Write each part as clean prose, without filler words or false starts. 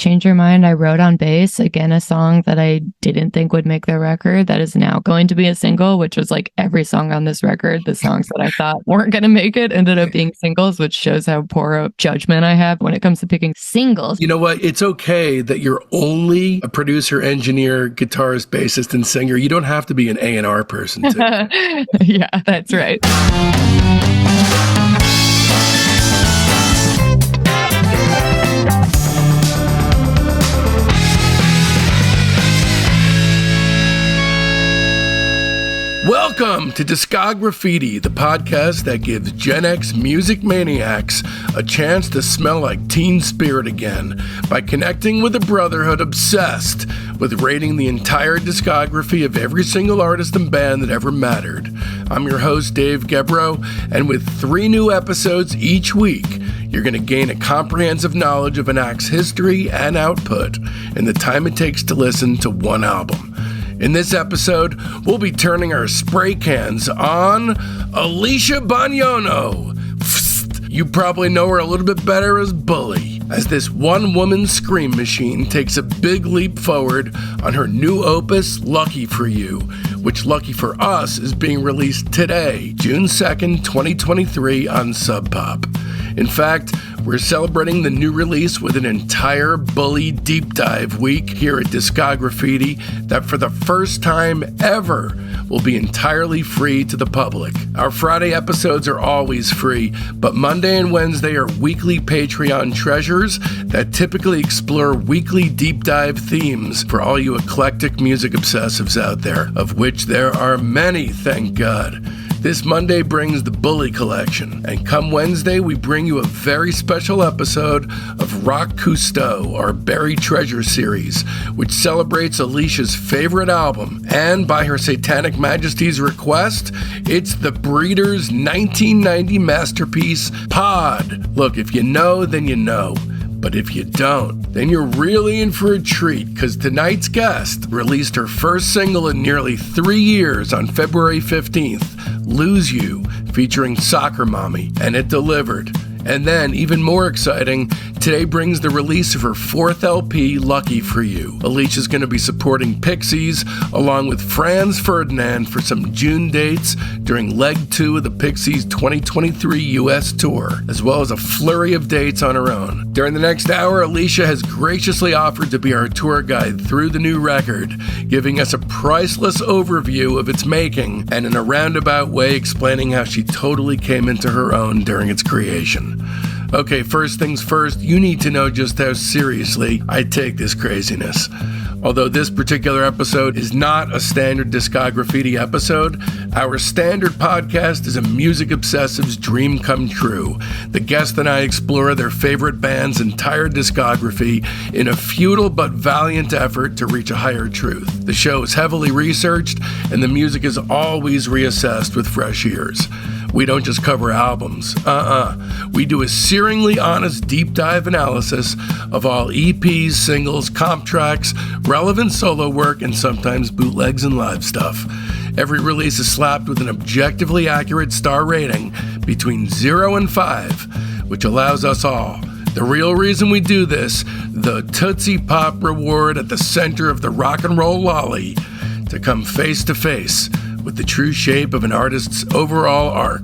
Change Your Mind, I wrote on bass, again, a song that I didn't think would make the record that is now going to be a single, which was like every song on this record. The songs that I thought weren't going to make it ended up being singles, which shows how poor a judgment I have when it comes to picking singles. You know what? It's okay that you're only a producer, engineer, guitarist, bassist, and singer. You don't have to be an A&R person, too. Yeah, that's right. Welcome to Discograffiti, the podcast that gives Gen X music maniacs a chance to smell like teen spirit again by connecting with a brotherhood obsessed with rating the entire discography of every single artist and band that ever mattered. I'm your host, Dave Gebro, and with 3 new episodes each week, you're going to gain a comprehensive knowledge of an act's history and output in the time it takes to listen to one album. In this episode, we'll be turning our spray cans on Alicia Bognanno. You probably know her a little bit better as Bully, as this one-woman scream machine takes a big leap forward on her new opus, Lucky for You, which, lucky for us, is being released today, June 2nd, 2023 on SubPop. In fact, we're celebrating the new release with an entire Bully deep dive week here at Discograffiti that for the first time ever will be entirely free to the public. Our Friday episodes are always free, but Monday and Wednesday are weekly Patreon treasures that typically explore weekly deep dive themes for all you eclectic music obsessives out there, of which there are many, thank God. This Monday brings the Bully Collection, and come Wednesday, we bring you a very special episode of Rock Cousteau, our Buried Treasure series, which celebrates Alicia's favorite album, and by her Satanic Majesty's request, it's The Breeders' 1990 masterpiece, Pod. Look, if you know, then you know. But if you don't, then you're really in for a treat, because tonight's guest released her first single in nearly 3 years on February 15th, Lose You, featuring Soccer Mommy, and it delivered. And then, even more exciting, today brings the release of her 4th LP, Lucky for You. Alicia's going to be supporting Pixies, along with Franz Ferdinand for some June dates during Leg 2 of the Pixies 2023 US Tour, as well as a flurry of dates on her own. During the next hour, Alicia has graciously offered to be our tour guide through the new record, giving us a priceless overview of its making, and in a roundabout way explaining how she totally came into her own during its creation. Okay, first things first, you need to know just how seriously I take this craziness. Although this particular episode is not a standard Discograffiti episode, our standard podcast is a music obsessive's dream come true. The guest and I explore their favorite band's entire discography in a futile but valiant effort to reach a higher truth. The show is heavily researched, and the music is always reassessed with fresh ears. We don't just cover albums. We do a searingly honest deep dive analysis of all EPs, singles, comp tracks, relevant solo work, and sometimes bootlegs and live stuff. Every release is slapped with an objectively accurate star rating between 0 and 5, which allows us all, the real reason we do this, the Tootsie Pop reward at the center of the rock and roll lolly, to come face to face with the true shape of an artist's overall arc.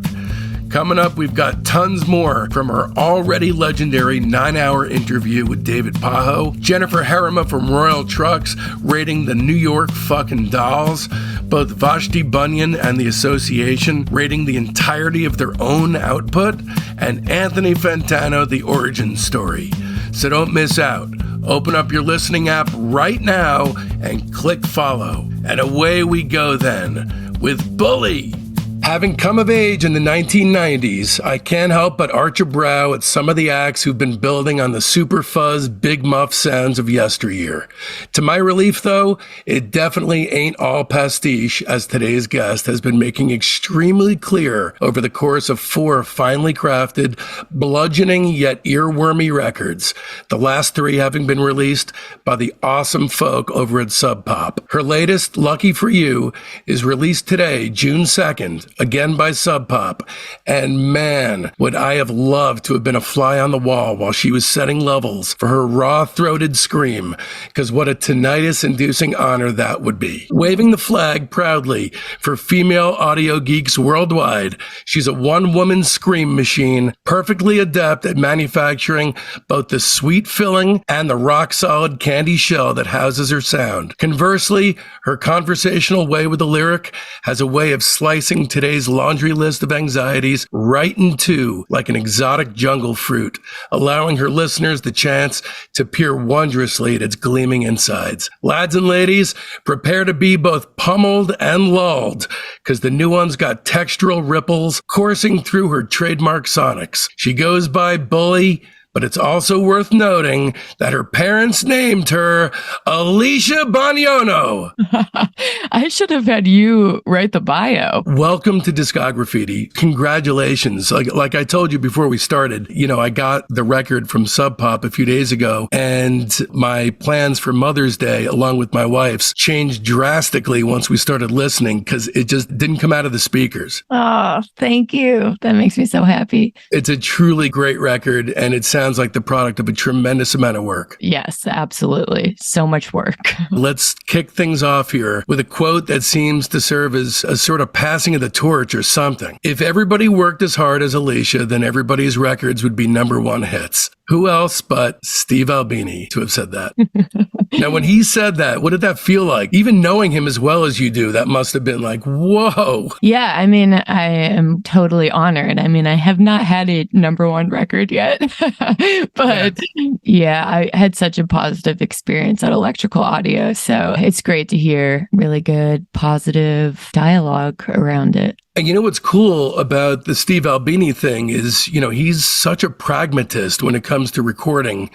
Coming up, we've got tons more from our already legendary 9-hour interview with David PAJO, Jennifer Harima from Royal Trucks rating the New York fucking Dolls, both Vashti Bunyan and the Association rating the entirety of their own output, and Anthony Fantano, The Origin Story. So don't miss out. Open up your listening app right now and click follow. And away we go then with Bully. Having come of age in the 1990s, I can't help but arch a brow at some of the acts who've been building on the super fuzz, big muff sounds of yesteryear. To my relief, though, it definitely ain't all pastiche, as today's guest has been making extremely clear over the course of 4 finely crafted, bludgeoning yet earwormy records, the last 3 having been released by the awesome folk over at SubPop. Her latest, Lucky for You, is released today, June 2nd, again by SubPop. And man, would I have loved to have been a fly on the wall while she was setting levels for her raw-throated scream, because what a tinnitus-inducing honor that would be. Waving the flag proudly for female audio geeks worldwide, she's a one-woman scream machine, perfectly adept at manufacturing both the sweet filling and the rock-solid candy shell that houses her sound. Conversely, her conversational way with the lyric has a way of slicing today's laundry list of anxieties right in two like an exotic jungle fruit, allowing her listeners the chance to peer wondrously at its gleaming insides. Lads and ladies, prepare to be both pummeled and lulled, because the new one's got textural ripples coursing through her trademark sonics. She goes by Bully, but it's also worth noting that her parents named her Alicia Bognanno. I should have had you write the bio. Welcome to Discograffiti. Congratulations. Like I told you before we started, I got the record from SubPop a few days ago, and my plans for Mother's Day, along with my wife's, changed drastically once we started listening because it just didn't come out of the speakers. Oh, thank you. That makes me so happy. It's a truly great record, and it sounds like the product of a tremendous amount of work. Yes, absolutely. So much work. Let's kick things off here with a quote that seems to serve as a sort of passing of the torch or something. If everybody worked as hard as Alicia, then everybody's records would be #1 hits. Who else but Steve Albini to have said that? Now, when he said that, what did that feel like? Even knowing him as well as you do, that must have been like, whoa. Yeah, I am totally honored. I have not had a #1 record yet, but yeah, I had such a positive experience at Electrical Audio. So it's great to hear really good, positive dialogue around it. And you know what's cool about the Steve Albini thing is, he's such a pragmatist when it comes to recording.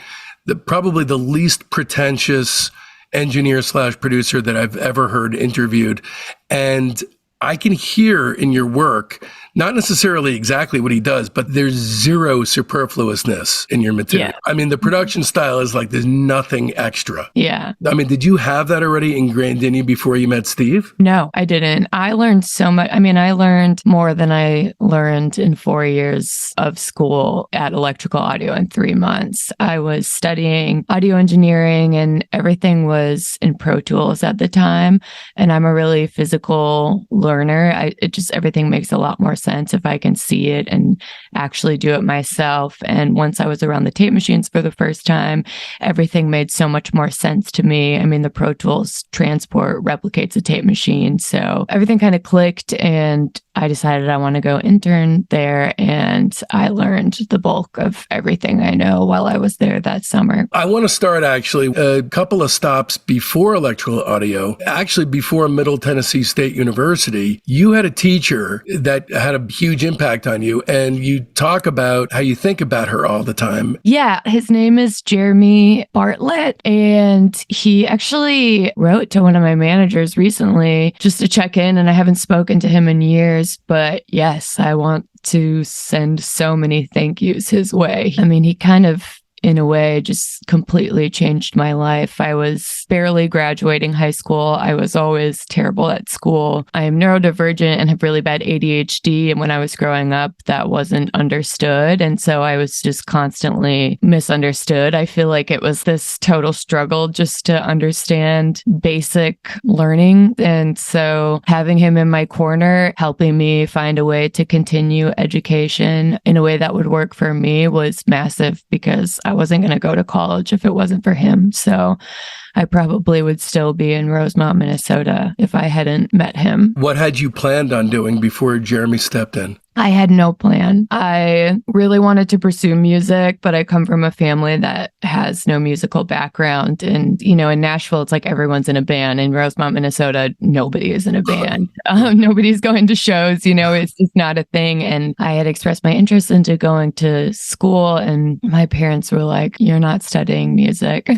Probably the least pretentious engineer/producer that I've ever heard interviewed. And I can hear in your work, not necessarily exactly what he does, but there's zero superfluousness in your material. Yeah. The production style is like there's nothing extra. Yeah. Did you have that already ingrained in you before you met Steve? No, I didn't. I learned so much. I learned more than I learned in 4 years of school at Electrical Audio in 3 months. I was studying audio engineering and everything was in Pro Tools at the time. And I'm a really physical learner. Everything makes a lot more sense if I can see it and actually do it myself. And once I was around the tape machines for the first time, everything made so much more sense to me. The Pro Tools transport replicates a tape machine. So everything kind of clicked and I decided I want to go intern there. And I learned the bulk of everything I know while I was there that summer. I want to start actually a couple of stops before Electrical Audio, actually before Middle Tennessee State University. You had a teacher that had a huge impact on you, and you talk about how you think about her all the time. Yeah, his name is Jeremy Bartlett, and he actually wrote to one of my managers recently just to check in, and I haven't spoken to him in years, but yes, I want to send so many thank yous his way. He kind of, in a way, just completely changed my life. I was barely graduating high school. I was always terrible at school. I am neurodivergent and have really bad ADHD. And when I was growing up, that wasn't understood. And so I was just constantly misunderstood. I feel like it was this total struggle just to understand basic learning. And so having him in my corner, helping me find a way to continue education in a way that would work for me was massive, because I wasn't going to go to college if it wasn't for him. So I probably would still be in Rosemont, Minnesota if I hadn't met him. What had you planned on doing before Jeremy stepped in? I had no plan. I really wanted to pursue music, but I come from a family that has no musical background. And, in Nashville, it's like everyone's in a band. In Rosemont, Minnesota, nobody is in a band. Nobody's going to shows, it's just not a thing. And I had expressed my interest into going to school, and my parents were like, "You're not studying music.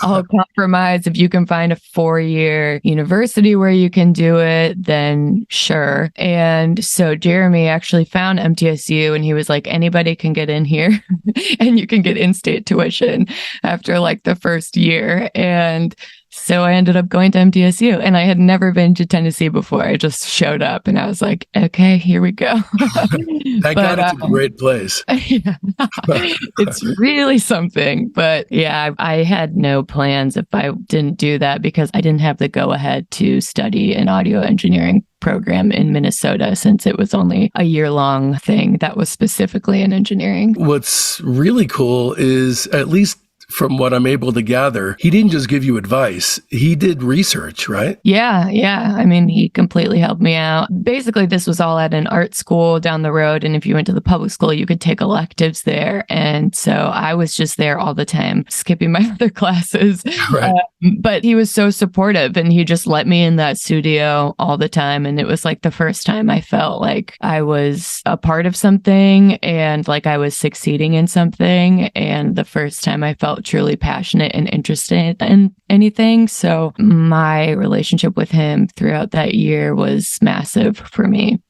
I'll compromise. If you can find a 4-year university where you can do it, then sure." And so Jeremy actually found MTSU, and he was like, "Anybody can get in here and you can get in-state tuition after like the first year." And So I ended up going to MTSU, and I had never been to Tennessee before. I just showed up and I was like, okay, here we go. Thank God it's a great place. Yeah, it's really something. But yeah, I had no plans if I didn't do that because I didn't have the go ahead to study an audio engineering program in Minnesota, since it was only a year-long thing that was specifically in engineering. What's really cool is, at least from what I'm able to gather, he didn't just give you advice. He did research, right? Yeah. I mean, he completely helped me out. Basically, this was all at an art school down the road. And if you went to the public school, you could take electives there. And so I was just there all the time, skipping my other classes. Right. But he was so supportive, and he just let me in that studio all the time. And it was like the first time I felt like I was a part of something and like I was succeeding in something. And the first time I felt truly passionate and interested in anything. So my relationship with him throughout that year was massive for me.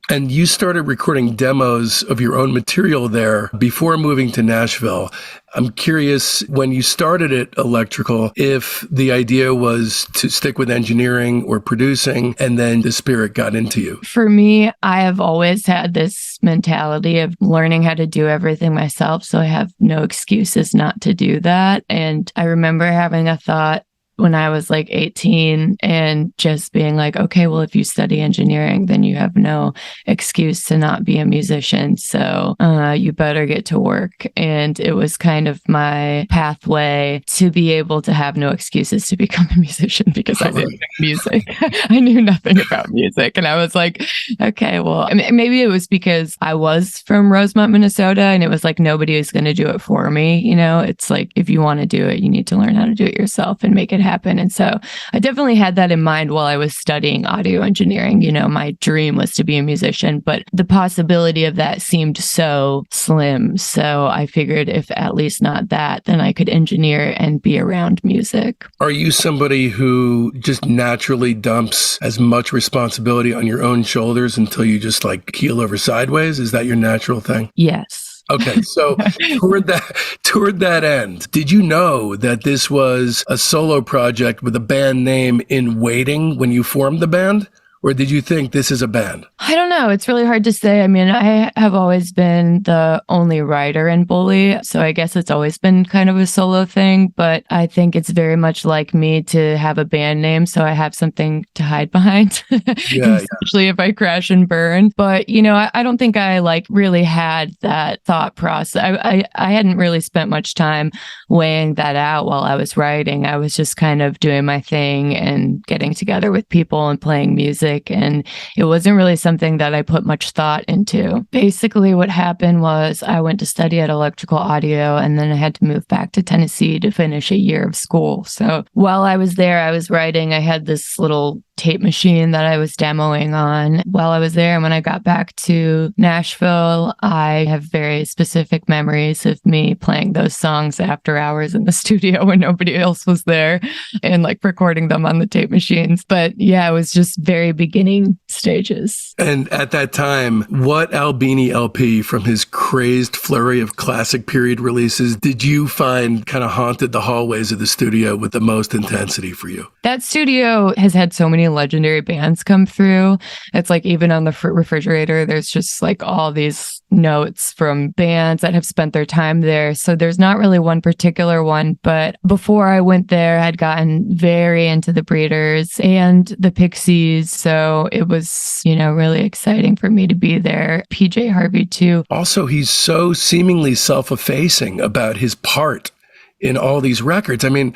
And you started recording demos of your own material there before moving to Nashville. I'm curious, when you started at Electrical, if the idea was to stick with engineering or producing, and then the spirit got into you. For me, I have always had this mentality of learning how to do everything myself. So I have no excuses not to do that. And I remember having a thought when I was like 18 and just being like, okay, well, if you study engineering, then you have no excuse to not be a musician. So you better get to work. And it was kind of my pathway to be able to have no excuses to become a musician, because I didn't know music. I knew nothing about music. And I was like, okay, well, maybe it was because I was from Rosemont, Minnesota, and it was like nobody was going to do it for me. You know, it's like, if you want to do it, you need to learn how to do it yourself and make it happen. And so I definitely had that in mind while I was studying audio engineering. You know, my dream was to be a musician, but the possibility of that seemed so slim. So I figured if at least not that, then I could engineer and be around music. Are you somebody who just naturally dumps as much responsibility on your own shoulders until you just like keel over sideways? Is that your natural thing? Yes. Okay, so toward that end, did you know that this was a solo project with a band name in waiting when you formed the band? Or did you think this is a band? I don't know. It's really hard to say. I mean, I have always been the only writer in Bully, so I guess it's always been kind of a solo thing, but I think it's very much like me to have a band name, so I have something to hide behind, especially if I crash and burn. But, you know, I don't think I like really had that thought process. I hadn't really spent much time weighing that out while I was writing. I was just kind of doing my thing and getting together with people and playing music. And it wasn't really something that I put much thought into. Basically, what happened was I went to study at electrical audio, and then I had to move back to Tennessee to finish a year of school. So while I was there, I was writing. I had this little tape machine that I was demoing on while I was there. And when I got back to Nashville, I have very specific memories of me playing those songs after hours in the studio when nobody else was there, and like recording them on the tape machines. But yeah, it was just very beginning stages. And at that time, what Albini LP from his crazed flurry of classic period releases did you find kind of haunted the hallways of the studio with the most intensity for you? That studio has had so many legendary bands come through. It's like even on the refrigerator, there's just like all these notes from bands that have spent their time there. So there's not really one particular one, but before I went there, I'd gotten very into the Breeders and the Pixies. So it was, you know, really exciting for me to be there. PJ Harvey too. Also, he's so seemingly self-effacing about his part in all these records. I mean,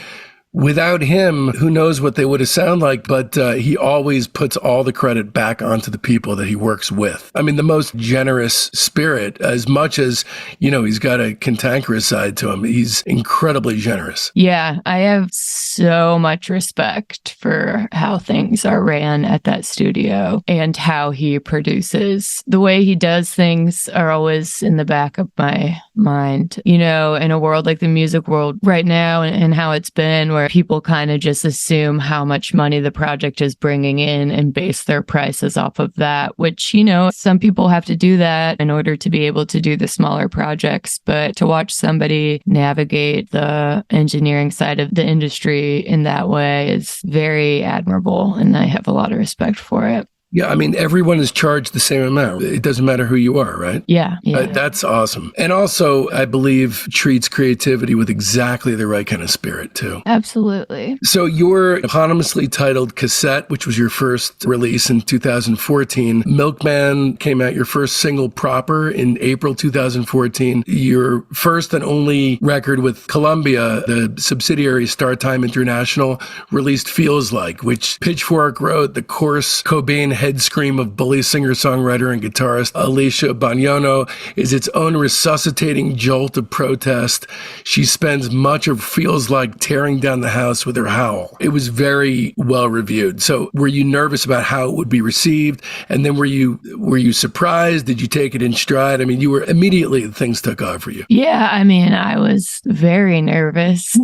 without him, who knows what they would have sounded like, but he always puts all the credit back onto the people that he works with. I mean, the most generous spirit, as much as, you know, he's got a cantankerous side to him. He's incredibly generous. Yeah, I have so much respect for how things are ran at that studio and how he produces. The way he does things are always in the back of my mind. You know, in a world like the music world right now and how it's been, where or people kind of just assume how much money the project is bringing in and base their prices off of that, which, you know, some people have to do that in order to be able to do the smaller projects. But to watch somebody navigate the engineering side of the industry in that way is very admirable, and I have a lot of respect for it. Yeah, I mean, everyone is charged the same amount. It doesn't matter who you are, right? Yeah. That's awesome. And also, I believe, treats creativity with exactly the right kind of spirit, too. Absolutely. So your anonymously titled cassette, which was your first release in 2014, Milkman came out, your first single proper in April 2014. Your first and only record with Columbia, the subsidiary StarTime International, released Feels Like, which Pitchfork wrote the coarse Cobain head scream of bully singer-songwriter and guitarist Alicia Bognanno is its own resuscitating jolt of protest. She spends much of Feels Like tearing down the house with her howl. It was very well reviewed. So were you nervous about how it would be received? And then were you surprised? Did you take it in stride? I mean, you were immediately, things took off for you. Yeah, I mean, I was very nervous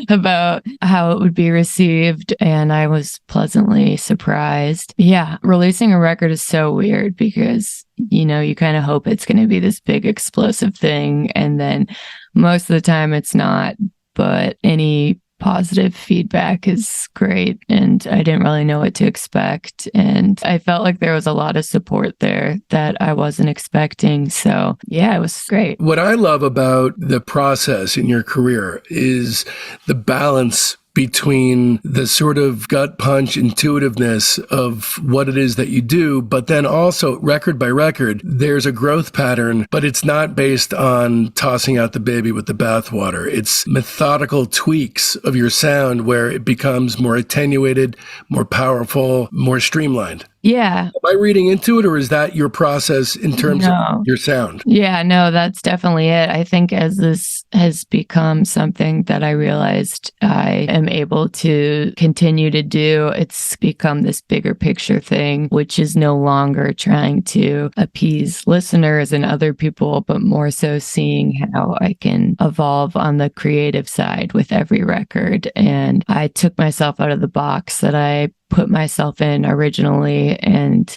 about how it would be received, and I was pleasantly surprised. Yeah, releasing a record is so weird because, you know, you kind of hope it's going to be this big explosive thing, and then most of the time it's not, but any positive feedback is great, and I didn't really know what to expect, and I felt like there was a lot of support there that I wasn't expecting. So yeah, it was great. What I love about the process in your career is the balance between the sort of gut punch intuitiveness of what it is that you do, but then also record by record, there's a growth pattern, but it's not based on tossing out the baby with the bathwater. It's methodical tweaks of your sound where it becomes more attenuated, more powerful, more streamlined. Yeah. Am I reading into it, or is that your process in terms of your sound? Yeah, no, that's definitely it. I think as this has become something that I realized I am able to continue to do, it's become this bigger picture thing, which is no longer trying to appease listeners and other people, but more so seeing how I can evolve on the creative side with every record. And I took myself out of the box that I put myself in originally, and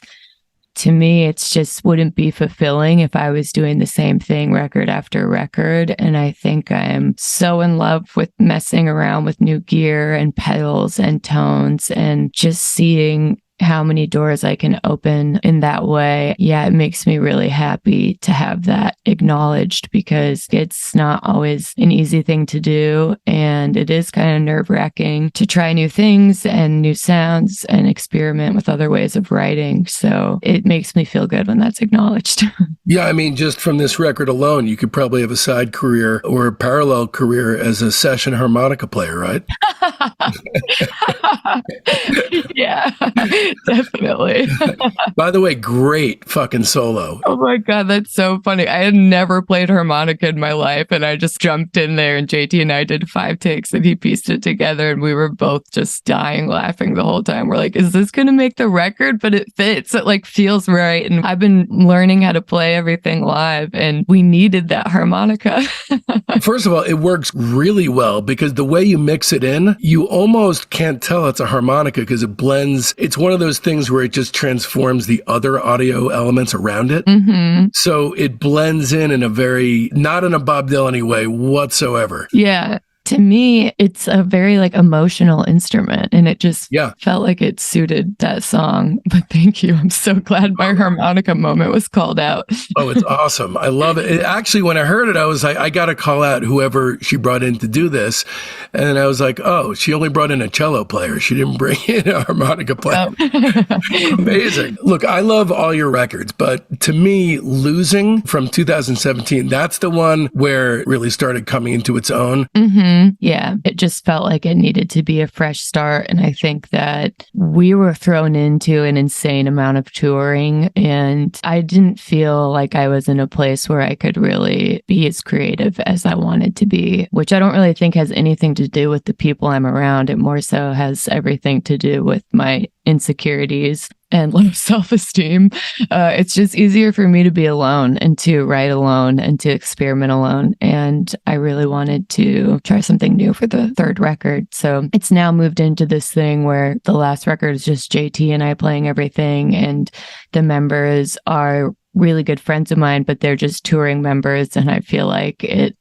to me it's just wouldn't be fulfilling if I was doing the same thing record after record. And I think I am so in love with messing around with new gear and pedals and tones and just seeing how many doors I can open in that way. Yeah, it makes me really happy to have that acknowledged, because it's not always an easy thing to do. And it is kind of nerve-wracking to try new things and new sounds and experiment with other ways of writing. So it makes me feel good when that's acknowledged. Yeah, I mean, just from this record alone, you could probably have a side career or a parallel career as a session harmonica player, right? Yeah. Definitely. By the way, great fucking solo. Oh my God, that's so funny. I had never played harmonica in my life, and I just jumped in there, and JT and I did 5 takes and he pieced it together, and we were both just dying laughing the whole time. We're like, is this going to make the record? But it fits. It like feels right. And I've been learning how to play everything live, and we needed that harmonica. First of all, it works really well because the way you mix it in, you almost can't tell it's a harmonica because it blends. It's one of those things where it just transforms the other audio elements around it. Mm-hmm. So it blends in a very, not in a Bob Dylan-y way whatsoever. Yeah. To me, it's a very like emotional instrument, and it just felt like it suited that song. But thank you. I'm so glad my harmonica moment was called out. Oh, it's awesome. I love it. Actually, when I heard it, I was like, I got to call out whoever she brought in to do this. And then I was like, oh, she only brought in a cello player. She didn't bring in a harmonica player. Oh. Amazing. Look, I love all your records, but to me, Losing from 2017, that's the one where it really started coming into its own. Mm-hmm. Yeah, it just felt like it needed to be a fresh start. And I think that we were thrown into an insane amount of touring, and I didn't feel like I was in a place where I could really be as creative as I wanted to be, which I don't really think has anything to do with the people I'm around. It more so has everything to do with my insecurities and low self-esteem. It's just easier for me to be alone and to write alone and to experiment alone. And I really wanted to try something new for the third record. So it's now moved into this thing where the last record is just JT and I playing everything, and the members are really good friends of mine, but they're just touring members. And I feel like it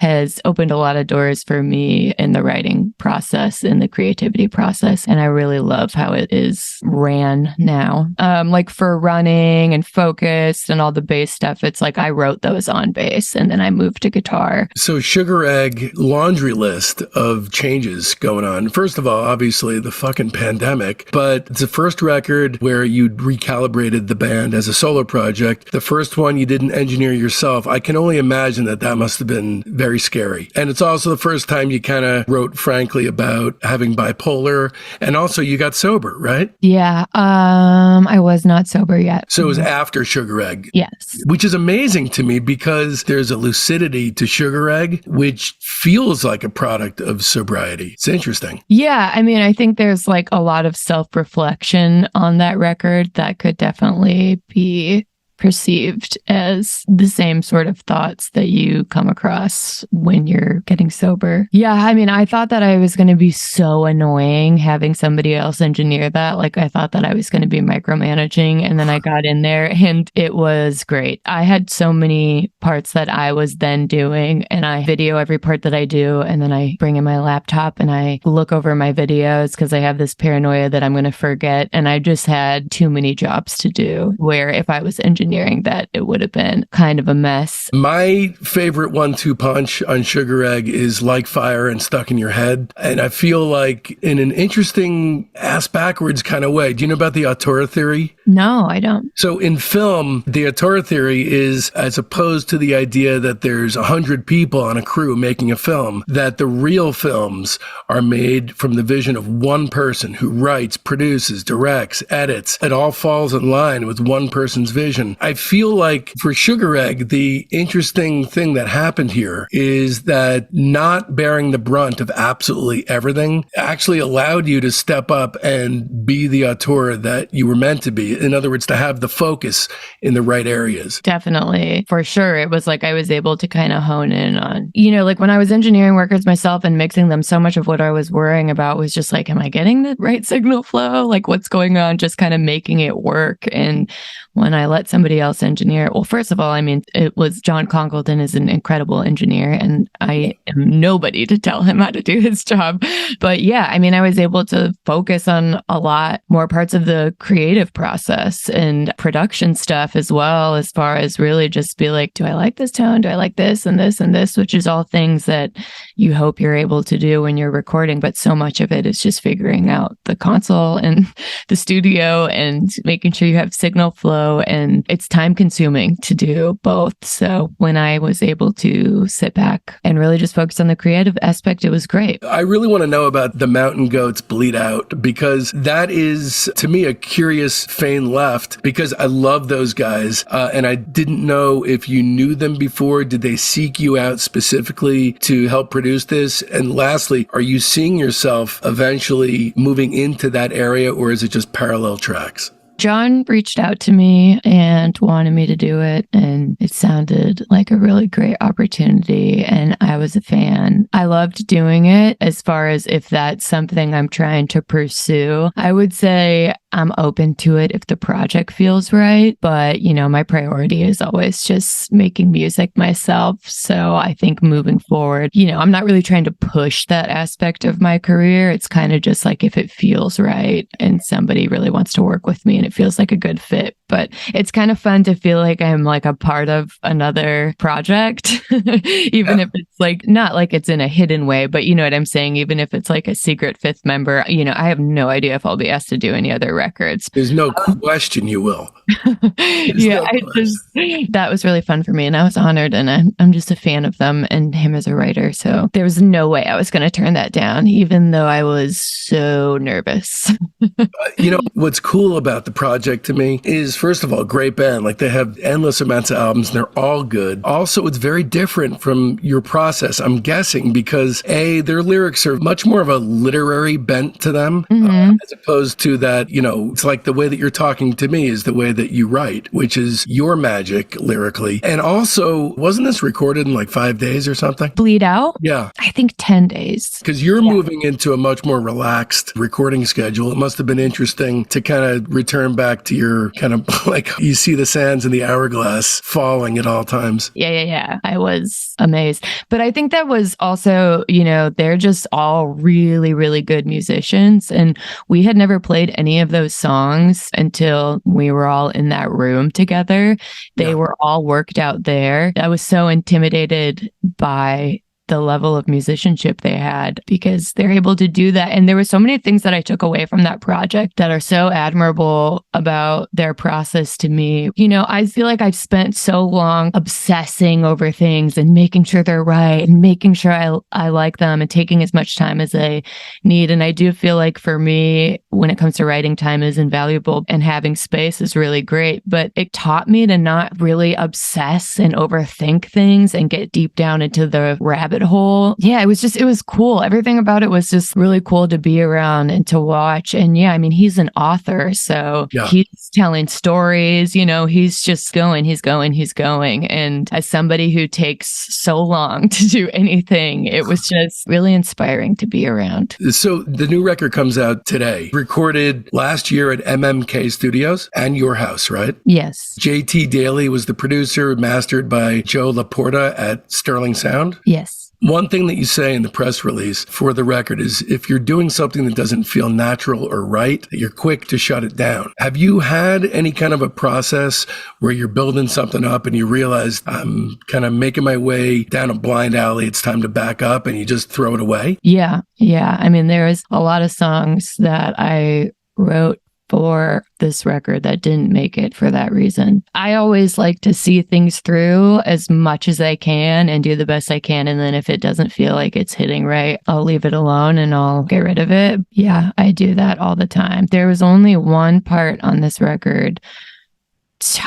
has opened a lot of doors for me in the writing process and the creativity process. And I really love how it is ran now. Like for running and focus and all the bass stuff, it's like I wrote those on bass and then I moved to guitar. So Sugar Egg, laundry list of changes going on. First of all, obviously the fucking pandemic, but it's the first record where you recalibrated the band as a solo project. The first one you didn't engineer yourself. I can only imagine that must have been very scary. And it's also the first time you kind of wrote frankly about having bipolar, and also you got sober, right? Yeah. I was not sober yet. So it was after Sugar Egg. Yes. Which is amazing to me because there's a lucidity to Sugar Egg, which feels like a product of sobriety. It's interesting. Yeah. I mean, I think there's like a lot of self-reflection on that record that could definitely be perceived as the same sort of thoughts that you come across when you're getting sober. Yeah, I mean, I thought that I was going to be so annoying having somebody else engineer that. Like, I thought that I was going to be micromanaging, and then I got in there and it was great. I had so many parts that I was then doing, and I video every part that I do, and then I bring in my laptop and I look over my videos because I have this paranoia that I'm going to forget, and I just had too many jobs to do, where if I was engineering that, it would have been kind of a mess. My favorite 1-2 punch on Sugar Egg is Like Fire and Stuck in Your Head. And I feel like in an interesting ass backwards kind of way. Do you know about the auteur theory? No, I don't. So in film, the auteur theory is, as opposed to the idea that there's 100 people on a crew making a film, that the real films are made from the vision of one person who writes, produces, directs, edits. It all falls in line with one person's vision. I feel like for Sugar Egg, the interesting thing that happened here is that not bearing the brunt of absolutely everything actually allowed you to step up and be the auteur that you were meant to be. In other words, to have the focus in the right areas. Definitely. For sure. It was like I was able to kind of hone in on, like when I was engineering records myself and mixing them, so much of what I was worrying about was just like, am I getting the right signal flow? Like what's going on? Just kind of making it work. And when I let somebody else engineer, well, first of all, I mean, it was John Congleton is an incredible engineer, and I am nobody to tell him how to do his job. But yeah, I mean, I was able to focus on a lot more parts of the creative process and production stuff as well, as far as really just be like, do I like this tone? Do I like this and this and this? Which is all things that you hope you're able to do when you're recording. But so much of it is just figuring out the console and the studio and making sure you have signal flow. And it's time consuming to do both. So when I was able to sit back and really just focus on the creative aspect, it was great. I really want to know about the Mountain Goats Bleed Out, because that is, to me, a curious feign left, because I love those guys. And I didn't know if you knew them before. Did they seek you out specifically to help produce this? And lastly, are you seeing yourself eventually moving into that area, or is it just parallel tracks? John reached out to me and wanted me to do it, and it sounded like a really great opportunity, and I was a fan. I loved doing it. As far as if that's something I'm trying to pursue, I would say I'm open to it if the project feels right, but my priority is always just making music myself. So I think moving forward, I'm not really trying to push that aspect of my career. It's kind of just like if it feels right and somebody really wants to work with me and it feels like a good fit. But it's kind of fun to feel like I'm like a part of another project, even if it's like not like it's in a hidden way, but you know what I'm saying? Even if it's like a secret fifth member, I have no idea if I'll be asked to do any other records. There's no question you will. That was really fun for me, and I was honored, and I'm just a fan of them and him as a writer. So there was no way I was going to turn that down, even though I was so nervous. What's cool about the project to me is, first of all, great band. Like, they have endless amounts of albums and they're all good. Also, it's very different from your process, I'm guessing, because their lyrics are much more of a literary bent to them, as opposed to that, it's like the way that you're talking to me is the way that you write, which is your magic lyrically. And also, wasn't this recorded in like 5 days or something? Bleed Out? Yeah. I think 10 days. Because you're moving into a much more relaxed recording schedule. It must have been interesting to kind of return back to your kind of like you see the sands in the hourglass falling at all times. Yeah. I was amazed. But I think that was also, they're just all really, really good musicians. And we had never played any of those songs until we were all in that room together. They were all worked out there. I was so intimidated by the level of musicianship they had because they're able to do that. And there were so many things that I took away from that project that are so admirable about their process to me. I feel like I've spent so long obsessing over things and making sure they're right and making sure I like them and taking as much time as I need. And I do feel like for me, when it comes to writing, time is invaluable and having space is really great. But it taught me to not really obsess and overthink things and get deep down into the rabbit hole. Yeah, it was cool. Everything about it was just really cool to be around and to watch. And he's an author, so he's telling stories, he's just he's going. And as somebody who takes so long to do anything, it was just really inspiring to be around. So the new record comes out today, recorded last year at MMK Studios and your house, right? Yes. JT Daly was the producer, mastered by Joe Laporta at Sterling Sound? Yes. One thing that you say in the press release for the record is if you're doing something that doesn't feel natural or right, you're quick to shut it down. Have you had any kind of a process where you're building something up and you realize I'm kind of making my way down a blind alley, it's time to back up, and you just throw it away? Yeah. There is a lot of songs that I wrote for this record that didn't make it for that reason. I always like to see things through as much as I can and do the best I can. And then if it doesn't feel like it's hitting right, I'll leave it alone and I'll get rid of it. Yeah, I do that all the time. There was only one part on this record,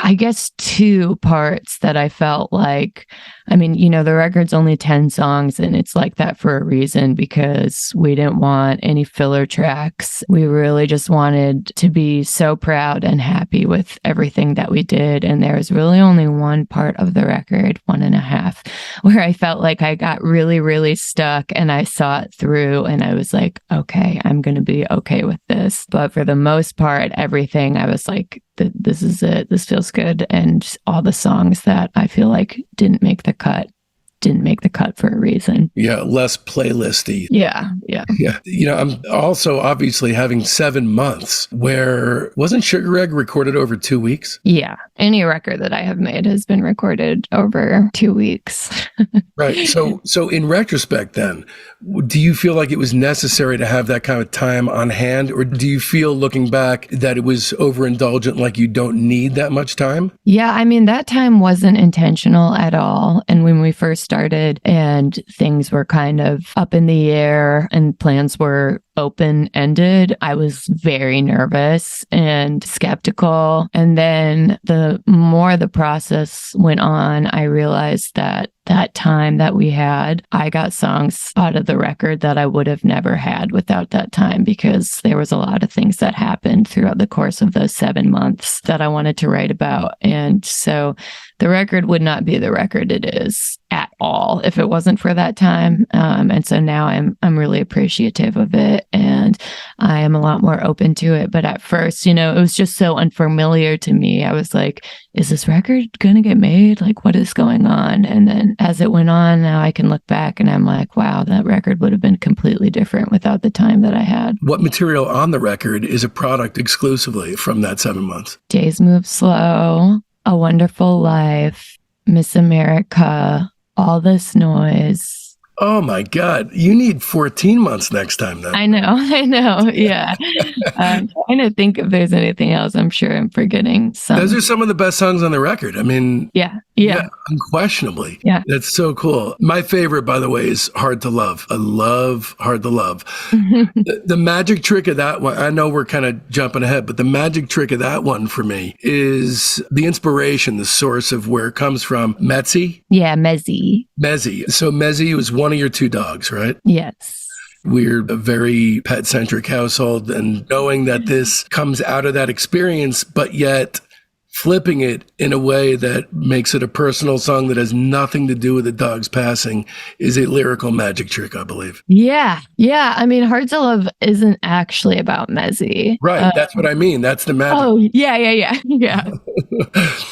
I guess 2 parts that I felt like, the record's only 10 songs and it's like that for a reason because we didn't want any filler tracks. We really just wanted to be so proud and happy with everything that we did. And there was really only one part of the record, 1.5, where I felt like I got really, really stuck and I saw it through and I was like, okay, I'm going to be okay with this. But for the most part, everything I was like, this is it. This feels good. And all the songs that I feel like didn't make the cut for a reason. Yeah, less playlisty. Yeah. I'm also obviously having 7 months where wasn't Sugar Egg recorded over 2 weeks? Yeah. Any record that I have made has been recorded over 2 weeks. Right. So in retrospect then, do you feel like it was necessary to have that kind of time on hand? Or do you feel looking back that it was overindulgent, like you don't need that much time? Yeah, that time wasn't intentional at all. And when we first started and things were kind of up in the air and plans were open-ended, I was very nervous and skeptical. And then the more the process went on, I realized that time that we had, I got songs out of the record that I would have never had without that time because there was a lot of things that happened throughout the course of those 7 months that I wanted to write about. And so the record would not be the record it is at all if it wasn't for that time. And so now I'm really appreciative of it and I am a lot more open to it. But at first, it was just so unfamiliar to me. I was like, is this record going to get made? Like, what is going on? And then as it went on, now I can look back and I'm like, wow, that record would have been completely different without the time that I had. What material on the record is a product exclusively from that 7 months? Days Move Slow, A Wonderful Life, Miss America, All This Noise. Oh my God. You need 14 months next time then. I know. Yeah. I'm trying to think if there's anything else. I'm sure I'm forgetting some. Those are some of the best songs on the record. Yeah. Unquestionably. Yeah. That's so cool. My favorite, by the way, is Hard to Love. I love Hard to Love. The magic trick of that one, I know we're kind of jumping ahead, but the magic trick of that one for me is the inspiration, the source of where it comes from. Metzi? Yeah, Mezzi. So Mezzi was one of your 2 dogs, right? Yes. We're a very pet-centric household, and knowing that this comes out of that experience, but yet flipping it in a way that makes it a personal song that has nothing to do with the dog's passing is a lyrical magic trick, I believe. Yeah. Yeah. I mean, Hard to Love isn't actually about Mezzy. Right. That's what I mean. That's the magic. Oh, yeah.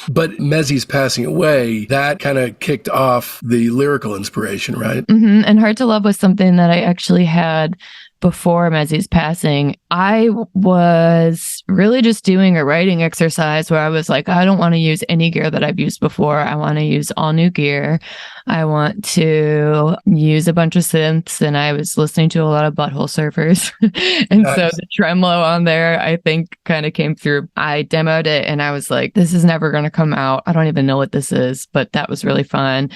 But Mezzy's passing away, that kind of kicked off the lyrical inspiration, right? Mm-hmm. And Hard to Love was something that I actually had before Mezzy's passing. I was really just doing a writing exercise where I was like, I don't want to use any gear that I've used before. I want to use all new gear. I want to use a bunch of synths, and I was listening to a lot of Butthole Surfers. And nice. So the tremolo on there, I think, kind of came through. I demoed it and I was like, this is never going to come out. I don't even know what this is, but that was really fun.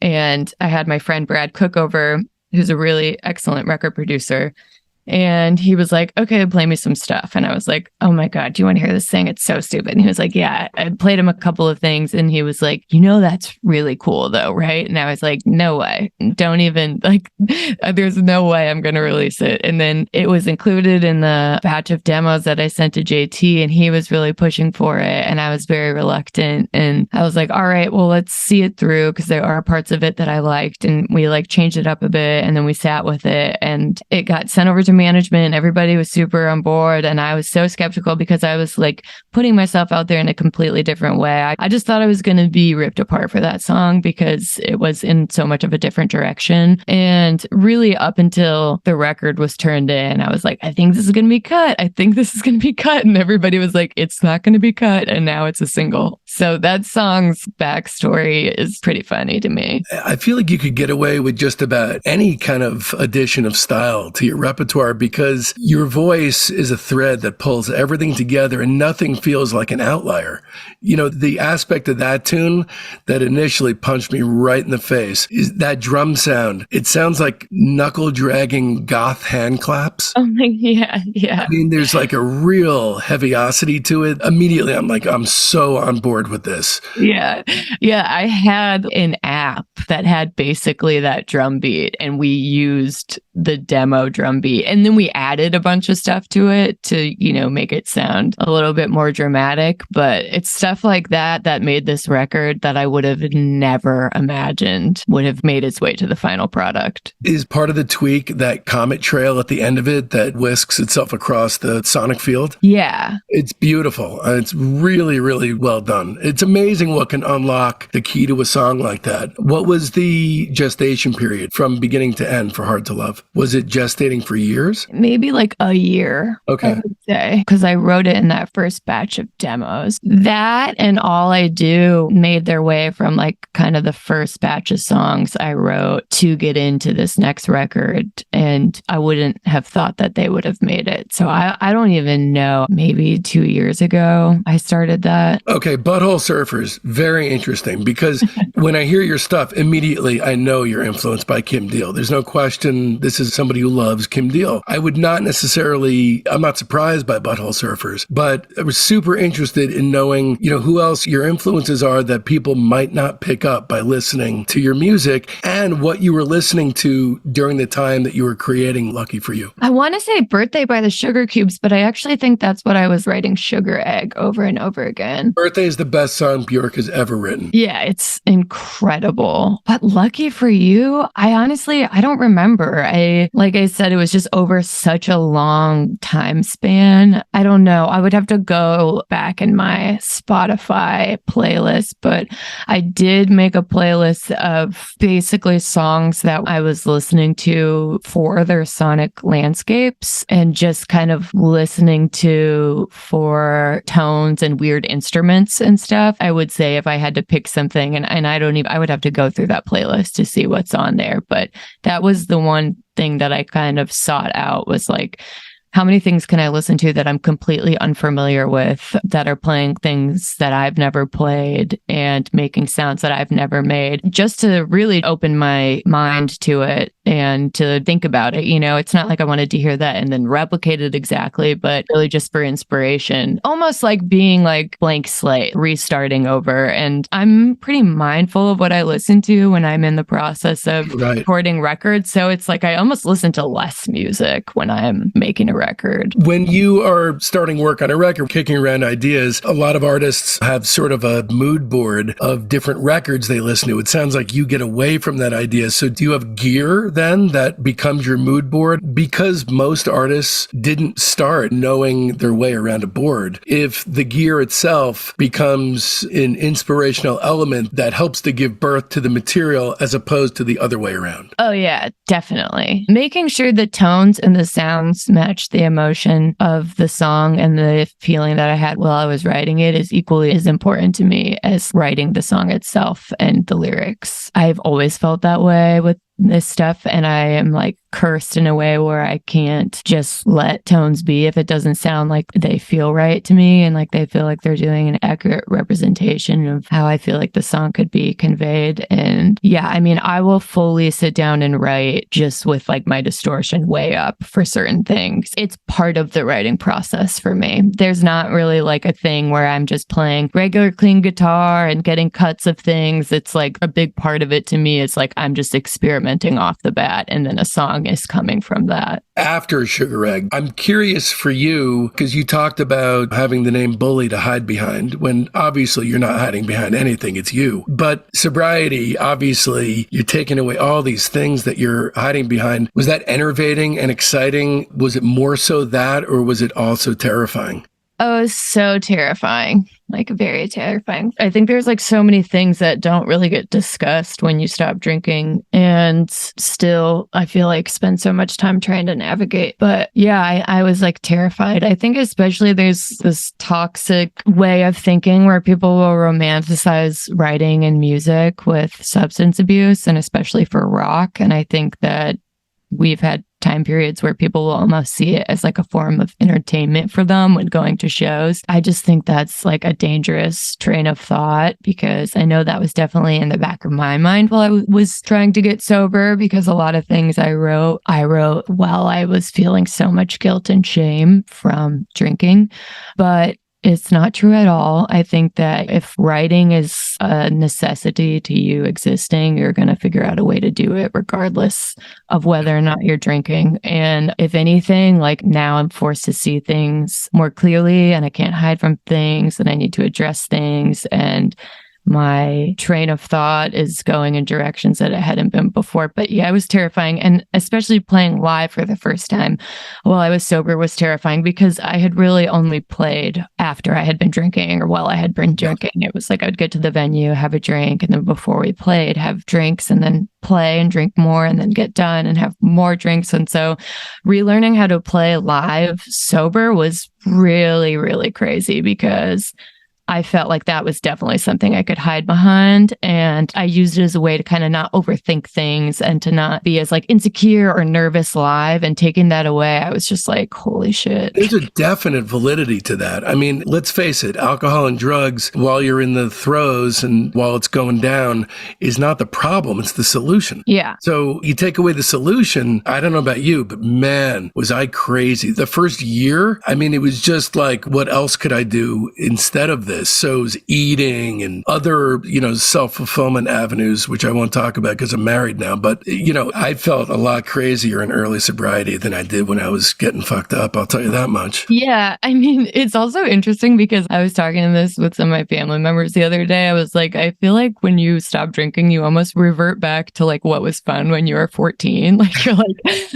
And I had my friend Brad Cook over, who's a really excellent record producer. And he was like, okay, play me some stuff. And I was like, oh my God, do you want to hear this thing? It's so stupid. And he was like, yeah. I played him a couple of things and he was like, that's really cool though, right? And I was like, no way. Don't even there's no way I'm going to release it. And then it was included in the batch of demos that I sent to JT, and he was really pushing for it. And I was very reluctant. And I was like, all right, well, let's see it through, because there are parts of it that I liked, and we changed it up a bit. And then we sat with it and it got sent over to management. Everybody was super on board, and I was so skeptical because I was putting myself out there in a completely different way. I just thought I was going to be ripped apart for that song because it was in so much of a different direction. And really up until the record was turned in, I was like, I think this is going to be cut. I think this is going to be cut. And everybody was like, it's not going to be cut. And now it's a single. So that song's backstory is pretty funny to me. I feel like you could get away with just about any kind of addition of style to your repertoire, because your voice is a thread that pulls everything together and nothing feels like an outlier. The aspect of that tune that initially punched me right in the face is that drum sound. It sounds like knuckle dragging goth hand claps. Oh my, yeah. I mean, there's a real heaviosity to it. Immediately, I'm like, I'm so on board with this. Yeah. I had an app that had basically that drum beat, and we used the demo drum beat, and then we added a bunch of stuff to it to, make it sound a little bit more dramatic. But it's stuff like that made this record that I would have never imagined would have made its way to the final product. Is part of the tweak that comet trail at the end of it that whisks itself across the sonic field? Yeah. It's beautiful. It's really, really well done. It's amazing what can unlock the key to a song like that. What was the gestation period from beginning to end for Hard to Love? Was it gestating for years? Maybe a year. Okay. I would say, because I wrote it in that first batch of demos. That and All I Do made their way from kind of the first batch of songs I wrote to get into this next record. And I wouldn't have thought that they would have made it. So I don't even know. Maybe 2 years ago, I started that. Okay. Butthole Surfers, very interesting, because when I hear your stuff, immediately I know you're influenced by Kim Deal. There's no question this is somebody who loves Kim Deal. I would not necessarily, I'm not surprised by Butthole Surfers, but I was super interested in knowing, who else your influences are that people might not pick up by listening to your music, and what you were listening to during the time that you were creating Lucky for You. I want to say Birthday by the Sugar Cubes, but I actually think that's what I was writing Sugar Egg over and over again. Birthday is the best song Bjork has ever written. Yeah, it's incredible. But Lucky for You, I don't remember. Like I said, it was just over such a long time span. I don't know. I would have to go back in my Spotify playlist, but I did make a playlist of basically songs that I was listening to for their sonic landscapes and just kind of listening to for tones and weird instruments and stuff. I would say if I had to pick something, and I would have to go through that playlist to see what's on there. But that was the one thing that I kind of sought out, was how many things can I listen to that I'm completely unfamiliar with, that are playing things that I've never played and making sounds that I've never made, just to really open my mind to it and to think about it. You know, it's not like I wanted to hear that and then replicate it exactly, but really just for inspiration, almost like being like blank slate, restarting over. And I'm pretty mindful of what I listen to when I'm in the process of recording records. So it's like I almost listen to less music when I'm making a record. When you are starting work on a record, kicking around ideas, a lot of artists have sort of a mood board of different records they listen to. It sounds like you get away from that idea. So do you have gear then that becomes your mood board? Because most artists didn't start knowing their way around a board. If the gear itself becomes an inspirational element that helps to give birth to the material as opposed to the other way around. Oh yeah, definitely. Making sure the tones and the sounds match the emotion of the song and the feeling that I had while I was writing it is equally as important to me as writing the song itself and the lyrics. I've always felt that way with this stuff, and I am like cursed in a way where I can't just let tones be if it doesn't sound like they feel right to me and like they feel like they're doing an accurate representation of how I feel like the song could be conveyed. And yeah, I mean, I will fully sit down and write just with like my distortion way up for certain things. It's part of the writing process for me. There's not really like a thing where I'm just playing regular clean guitar and getting cuts of things. It's like a big part of it to me. It's like I'm just experimenting off the bat, and then a song is coming from that. After Sugar Egg, I'm curious for you, because you talked about having the name Bully to hide behind, when obviously you're not hiding behind anything, it's you. But sobriety, obviously, you're taking away all these things that you're hiding behind. Was that enervating and exciting? Was it more so that, or was it also terrifying? Oh, it's so terrifying. Like very terrifying. I think there's like so many things that don't really get discussed when you stop drinking, and still I feel like spend so much time trying to navigate. But yeah, I was like terrified. I think especially there's this toxic way of thinking where people will romanticize writing and music with substance abuse, and especially for rock. And I think that we've had time periods where people will almost see it as like a form of entertainment for them when going to shows. I just think that's like a dangerous train of thought, because I know that was definitely in the back of my mind while I was trying to get sober, because a lot of things I wrote while I was feeling so much guilt and shame from drinking. But it's not true at all. I think that if writing is a necessity to you existing, you're going to figure out a way to do it regardless of whether or not you're drinking. And if anything, like now I'm forced to see things more clearly, and I can't hide from things, and I need to address things. And my train of thought is going in directions that it hadn't been before. But yeah, it was terrifying. And especially playing live for the first time while I was sober was terrifying, because I had really only played after I had been drinking or while I had been drinking. It was like I'd get to the venue, have a drink, and then before we played, have drinks, and then play and drink more, and then get done and have more drinks. And so relearning how to play live sober was really, really crazy, because I felt like that was definitely something I could hide behind. And I used it as a way to kind of not overthink things and to not be as like insecure or nervous live. And taking that away, I was just like, holy shit. There's a definite validity to that. I mean, let's face it, alcohol and drugs while you're in the throes and while it's going down is not the problem. It's the solution. Yeah. So you take away the solution. I don't know about you, but man, was I crazy. The first year, I mean, it was just like, what else could I do instead of this? So it was eating and other, self-fulfillment avenues, which I won't talk about because I'm married now. But, I felt a lot crazier in early sobriety than I did when I was getting fucked up. I'll tell you that much. Yeah. I mean, it's also interesting because I was talking to this with some of my family members the other day. I was like, I feel like when you stop drinking, you almost revert back to like what was fun when you were 14. Like, you're like,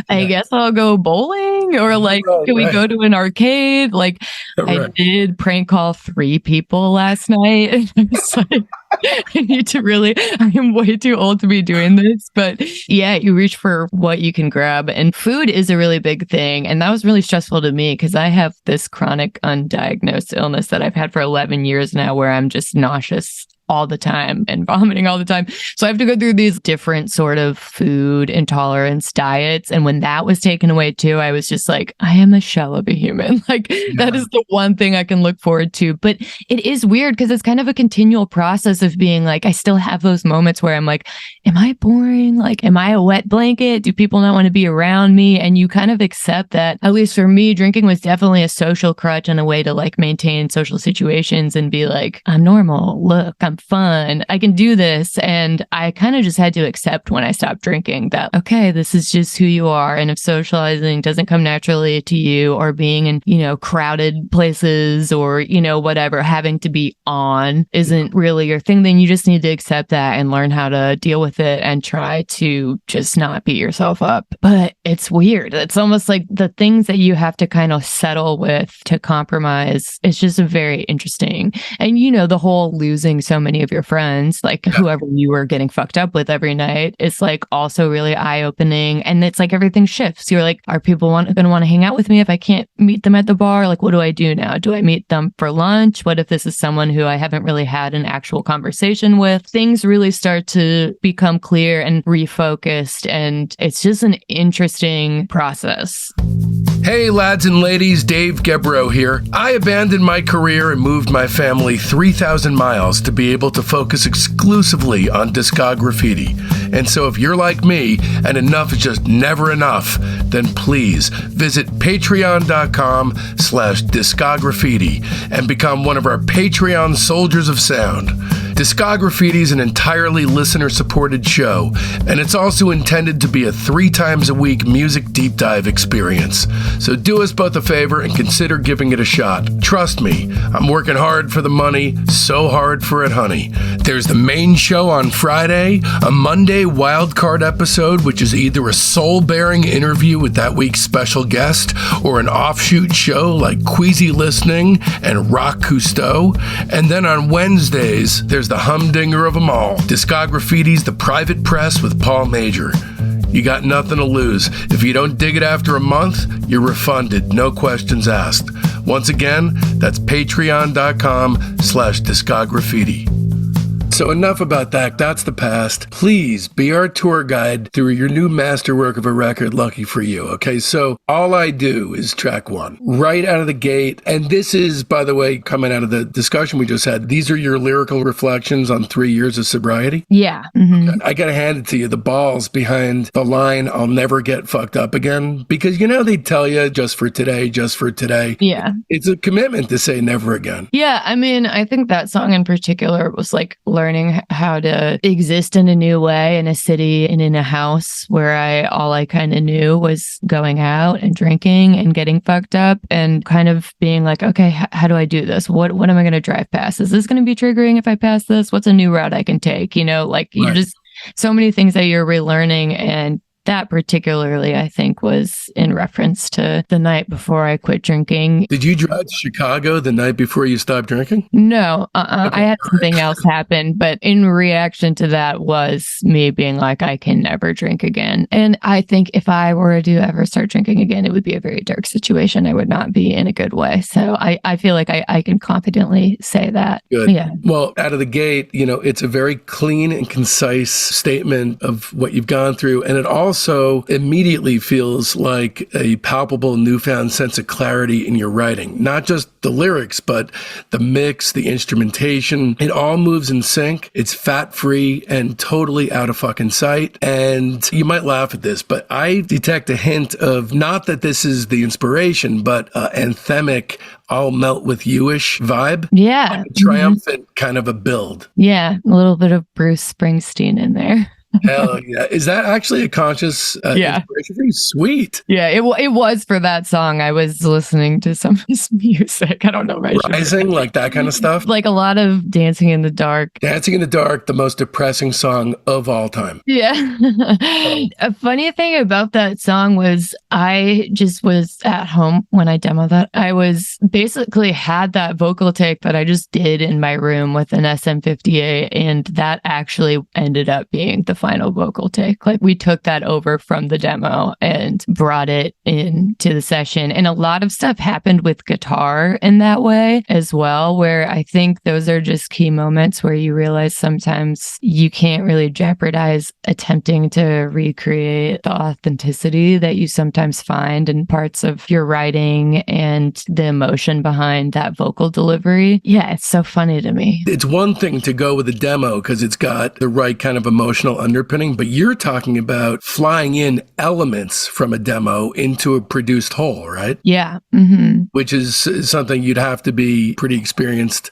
I guess I'll go bowling, or like, can we go to an arcade? Like, I did prank call 3 people last night, and I was like, I am way too old to be doing this. But yeah, you reach for what you can grab, and food is a really big thing. And that was really stressful to me because I have this chronic undiagnosed illness that I've had for 11 years now, where I'm just nauseous all the time and vomiting all the time. So I have to go through these different sort of food intolerance diets. And when that was taken away too, I was just like, I am a shell of a human. Like that is the one thing I can look forward to. But it is weird because it's kind of a continual process of being like, I still have those moments where I'm like, am I boring? Like, am I a wet blanket? Do people not want to be around me? And you kind of accept that. At least for me, drinking was definitely a social crutch and a way to like maintain social situations and be like, I'm normal. Look, I'm fun. I can do this. And I kind of just had to accept when I stopped drinking that, okay, this is just who you are. And if socializing doesn't come naturally to you, or being in, you know, crowded places, or, you know, whatever, having to be on isn't really your thing, then you just need to accept that and learn how to deal with it and try to just not beat yourself up. But it's weird. It's almost like the things that you have to kind of settle with to compromise. It's just a very interesting. And, you know, the whole losing so many of your friends, like whoever you were getting fucked up with every night, it's like also really eye-opening. And it's like everything shifts. You're like, are people going to want to hang out with me if I can't meet them at the bar? Like, what do I do now? Do I meet them for lunch? What if this is someone who I haven't really had an actual conversation with? Things really start to become clear and refocused. And it's just an interesting process. Hey lads and ladies, Dave Gebrow here. I abandoned my career and moved my family 3,000 miles to be able to focus exclusively on Discograffiti. And so if you're like me and enough is just never enough, then please visit patreon.com/Discograffiti and become one of our Patreon soldiers of sound. Discograffiti is an entirely listener-supported show, and it's also intended to be a 3 times a week music deep dive experience. So do us both a favor and consider giving it a shot. Trust me, I'm working hard for the money, so hard for it, honey. There's the main show on Friday, a Monday wildcard episode, which is either a soul-bearing interview with that week's special guest, or an offshoot show like Queasy Listening and Rock Cousteau. And then on Wednesdays, there's the humdinger of them all, Discograffiti's The Private Press with Paul Major. You got nothing to lose. If you don't dig it after a month, you're refunded, no questions asked. Once again, that's patreon.com/Discograffiti. So enough about that. That's the past. Please be our tour guide through your new masterwork of a record, Lucky for You. Okay, so All I Do is track 1, right out of the gate. And this is, by the way, coming out of the discussion we just had, these are your lyrical reflections on 3 years of sobriety? Yeah. Mm-hmm. Okay. I gotta hand it to you, the balls behind the line, I'll never get fucked up again. Because, you know, they tell you just for today, just for today. Yeah. It's a commitment to say never again. Yeah. I mean, I think that song in particular was like learning how to exist in a new way in a city and in a house where all I kind of knew was going out and drinking and getting fucked up, and kind of being like, okay, how do I do this? What am I going to drive past? Is this going to be triggering if I pass this? What's a new route I can take? You know, like you just so many things that you're relearning. And that particularly, I think, was in reference to the night before I quit drinking. Did you drive to Chicago the night before you stopped drinking? No, I had something else happen, but in reaction to that was me being like, I can never drink again. And I think if I were to ever start drinking again, it would be a very dark situation. I would not be in a good way. So I feel like I can confidently say that. Good. Yeah. Well, out of the gate, you know, it's a very clean and concise statement of what you've gone through. And it also immediately feels like a palpable newfound sense of clarity in your writing. Not just the lyrics, but the mix, the instrumentation. It all moves in sync. It's fat-free and totally out of fucking sight. And you might laugh at this, but I detect a hint of, not that this is the inspiration, but anthemic, I'll melt with you-ish vibe. Yeah. Like a triumphant kind of a build. Yeah. A little bit of Bruce Springsteen in there. Hell yeah. Is that actually a conscious inspiration for you? Sweet. Yeah, it was for that song. I was listening to some of his music. I don't know. Rising, like that kind of stuff? Like a lot of Dancing in the Dark. Dancing in the Dark, the most depressing song of all time. Yeah. A funny thing about that song was I just was at home when I demoed that. I was basically had that vocal take that I just did in my room with an SM58, and that actually ended up being the final vocal take. Like we took that over from the demo and brought it into the session. And a lot of stuff happened with guitar in that way as well, where I think those are just key moments where you realize sometimes you can't really jeopardize attempting to recreate the authenticity that you sometimes find in parts of your writing and the emotion behind that vocal delivery. Yeah, it's so funny to me. It's one thing to go with a demo because it's got the right kind of emotional underpinning, but you're talking about flying in elements from a demo into a produced whole, right? Yeah. Mm-hmm. Which is something you'd have to be pretty experienced.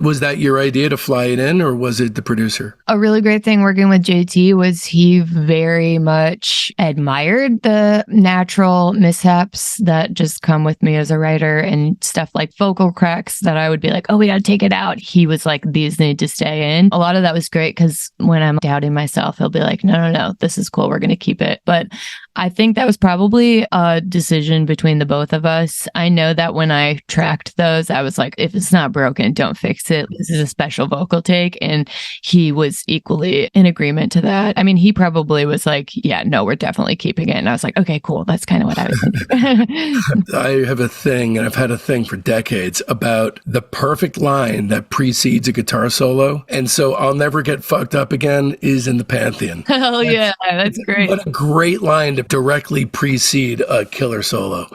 Was that your idea to fly it in, or was it the producer? A really great thing working with JT was he very much admired the natural mishaps that just come with me as a writer, and stuff like vocal cracks that I would be like, oh, we got to take it out. He was like, these need to stay in. A lot of that was great because when I'm doubting myself, he'll be like, no, this is cool. We're going to keep it. But I think that was probably a decision between the both of us. I know that when I tracked those, I was like, if it's not broken, don't fix it. This is a special vocal take. And he was equally in agreement to that. I mean, he probably was like, yeah, no, we're definitely keeping it. And I was like, okay, cool. That's kind of what I was thinking. I have a thing, and I've had a thing for decades, about the perfect line that precedes a guitar solo. And so I'll Never Get Fucked Up Again is in the pantheon. Hell yeah, that's great. What a great line to directly precede a killer solo.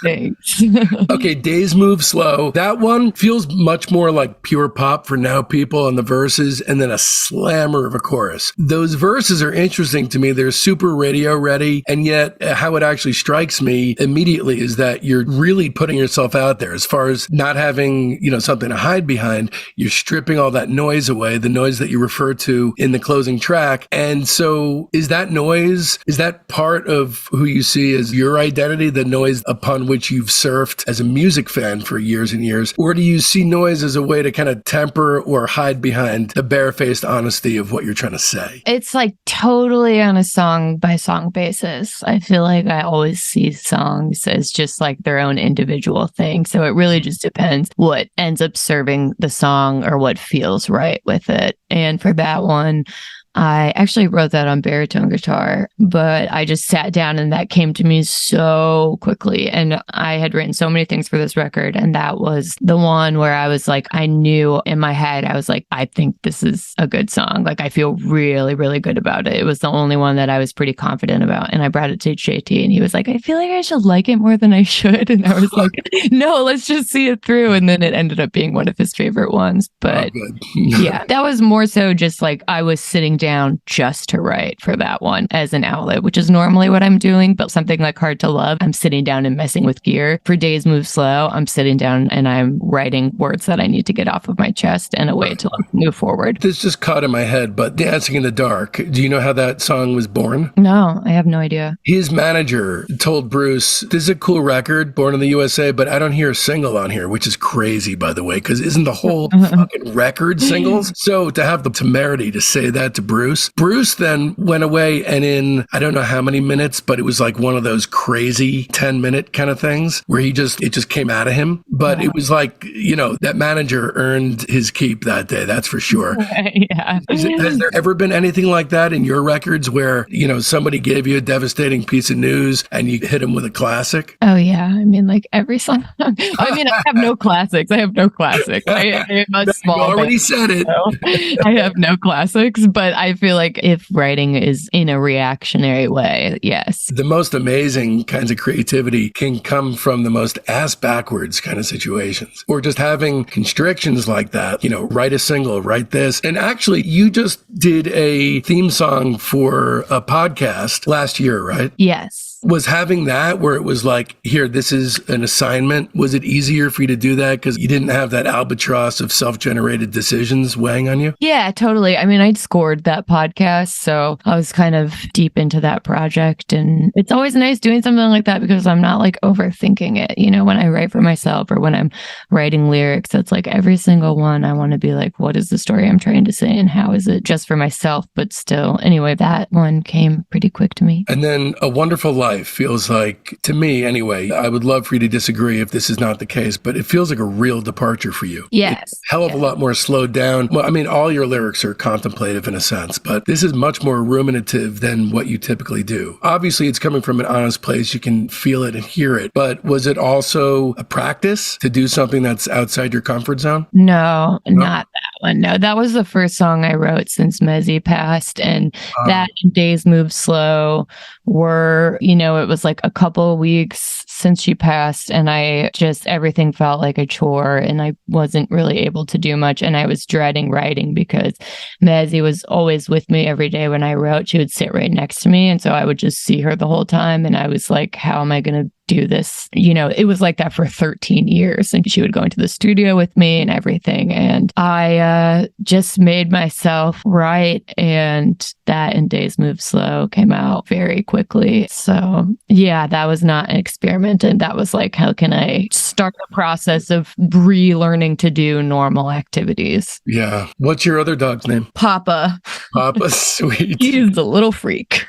Thanks. Okay, Days Move Slow. That one feels much more like pure pop for now people on the verses, and then a slammer of a chorus. Those verses are interesting to me. They're super radio ready, and yet how it actually strikes me immediately is that you're really putting yourself out there as far as not having, something to hide behind. You're stripping all that noise away, the noise that you refer to in the closing track. And so is that noise, is that part of who you see as your identity, the noise upon which you've surfed as a music fan for years and years? Or do you see noise as a way to kind of temper or hide behind the barefaced honesty of what you're trying to say? It's like totally on a song by song basis. I feel like I always see songs as just like their own individual thing. So it really just depends what ends up serving the song or what feels right with it. And for that one, I actually wrote that on baritone guitar, but I just sat down and that came to me so quickly. And I had written so many things for this record. And that was the one where I was like, I knew in my head, I was like, I think this is a good song. Like, I feel really, really good about it. It was the only one that I was pretty confident about. And I brought it to JT and he was like, I feel like I should like it more than I should. And I was like, no, let's just see it through. And then it ended up being one of his favorite ones. But yeah, that was more so just like I was sitting down just to write for that one as an outlet, which is normally what I'm doing. But something like Hard to Love, I'm sitting down and messing with gear. For Days Move Slow, I'm sitting down and I'm writing words that I need to get off of my chest and a way to like move forward. This just caught in my head, but Dancing in the Dark, do you know how that song was born? No, I have no idea. His manager told Bruce, this is a cool record, Born in the USA, but I don't hear a single on here, which is crazy, by the way, because isn't the whole fucking record singles? So to have the temerity to say that to Bruce then went away, and in, I don't know how many minutes, but it was like one of those crazy 10-minute kind of things where it just came out of him. But it was like, that manager earned his keep that day. That's for sure. Yeah. Has there ever been anything like that in your records where, somebody gave you a devastating piece of news and you hit them with a classic? Oh, yeah. I mean, like every song. I mean, I have no classics. I have a small you already said it. So I have no classics, but I feel like if writing is in a reactionary way, yes. The most amazing kinds of creativity can come from the most ass backwards kind of situations, or just having constrictions like that, write a single, write this. And actually, you just did a theme song for a podcast last year, right? Yes. Was having that where it was like, here, this is an assignment. Was it easier for you to do that because you didn't have that albatross of self-generated decisions weighing on you? Yeah, totally. I mean, I'd scored that podcast, so I was kind of deep into that project. And it's always nice doing something like that because I'm not like overthinking it. When I write for myself or when I'm writing lyrics, it's like every single one, I want to be like, what is the story I'm trying to say and how is it just for myself? But still, anyway, that one came pretty quick to me. And then A Wonderful Life. Life feels like, to me anyway, I would love for you to disagree if this is not the case, but it feels like a real departure for you. Yes. It's a hell of a lot more slowed down. Well, I mean, all your lyrics are contemplative in a sense, but this is much more ruminative than what you typically do. Obviously, it's coming from an honest place. You can feel it and hear it, but was it also a practice to do something that's outside your comfort zone? No, not that one. No, that was the first song I wrote since Mezzy passed. And that and Days Move Slow were, it was like a couple of weeks since she passed. And everything felt like a chore and I wasn't really able to do much. And I was dreading writing because Mezzy was always with me every day when I wrote. She would sit right next to me. And so I would just see her the whole time. And I was like, how am I going to do this? It was like that for 13 years. And she would go into the studio with me and everything. And I just made myself write. And that and Days Move Slow came out very quickly. So yeah, that was not an experiment. And that was like, how can I start the process of relearning to do normal activities? Yeah. What's your other dog's name? Papa. Papa, sweet. He's a little freak.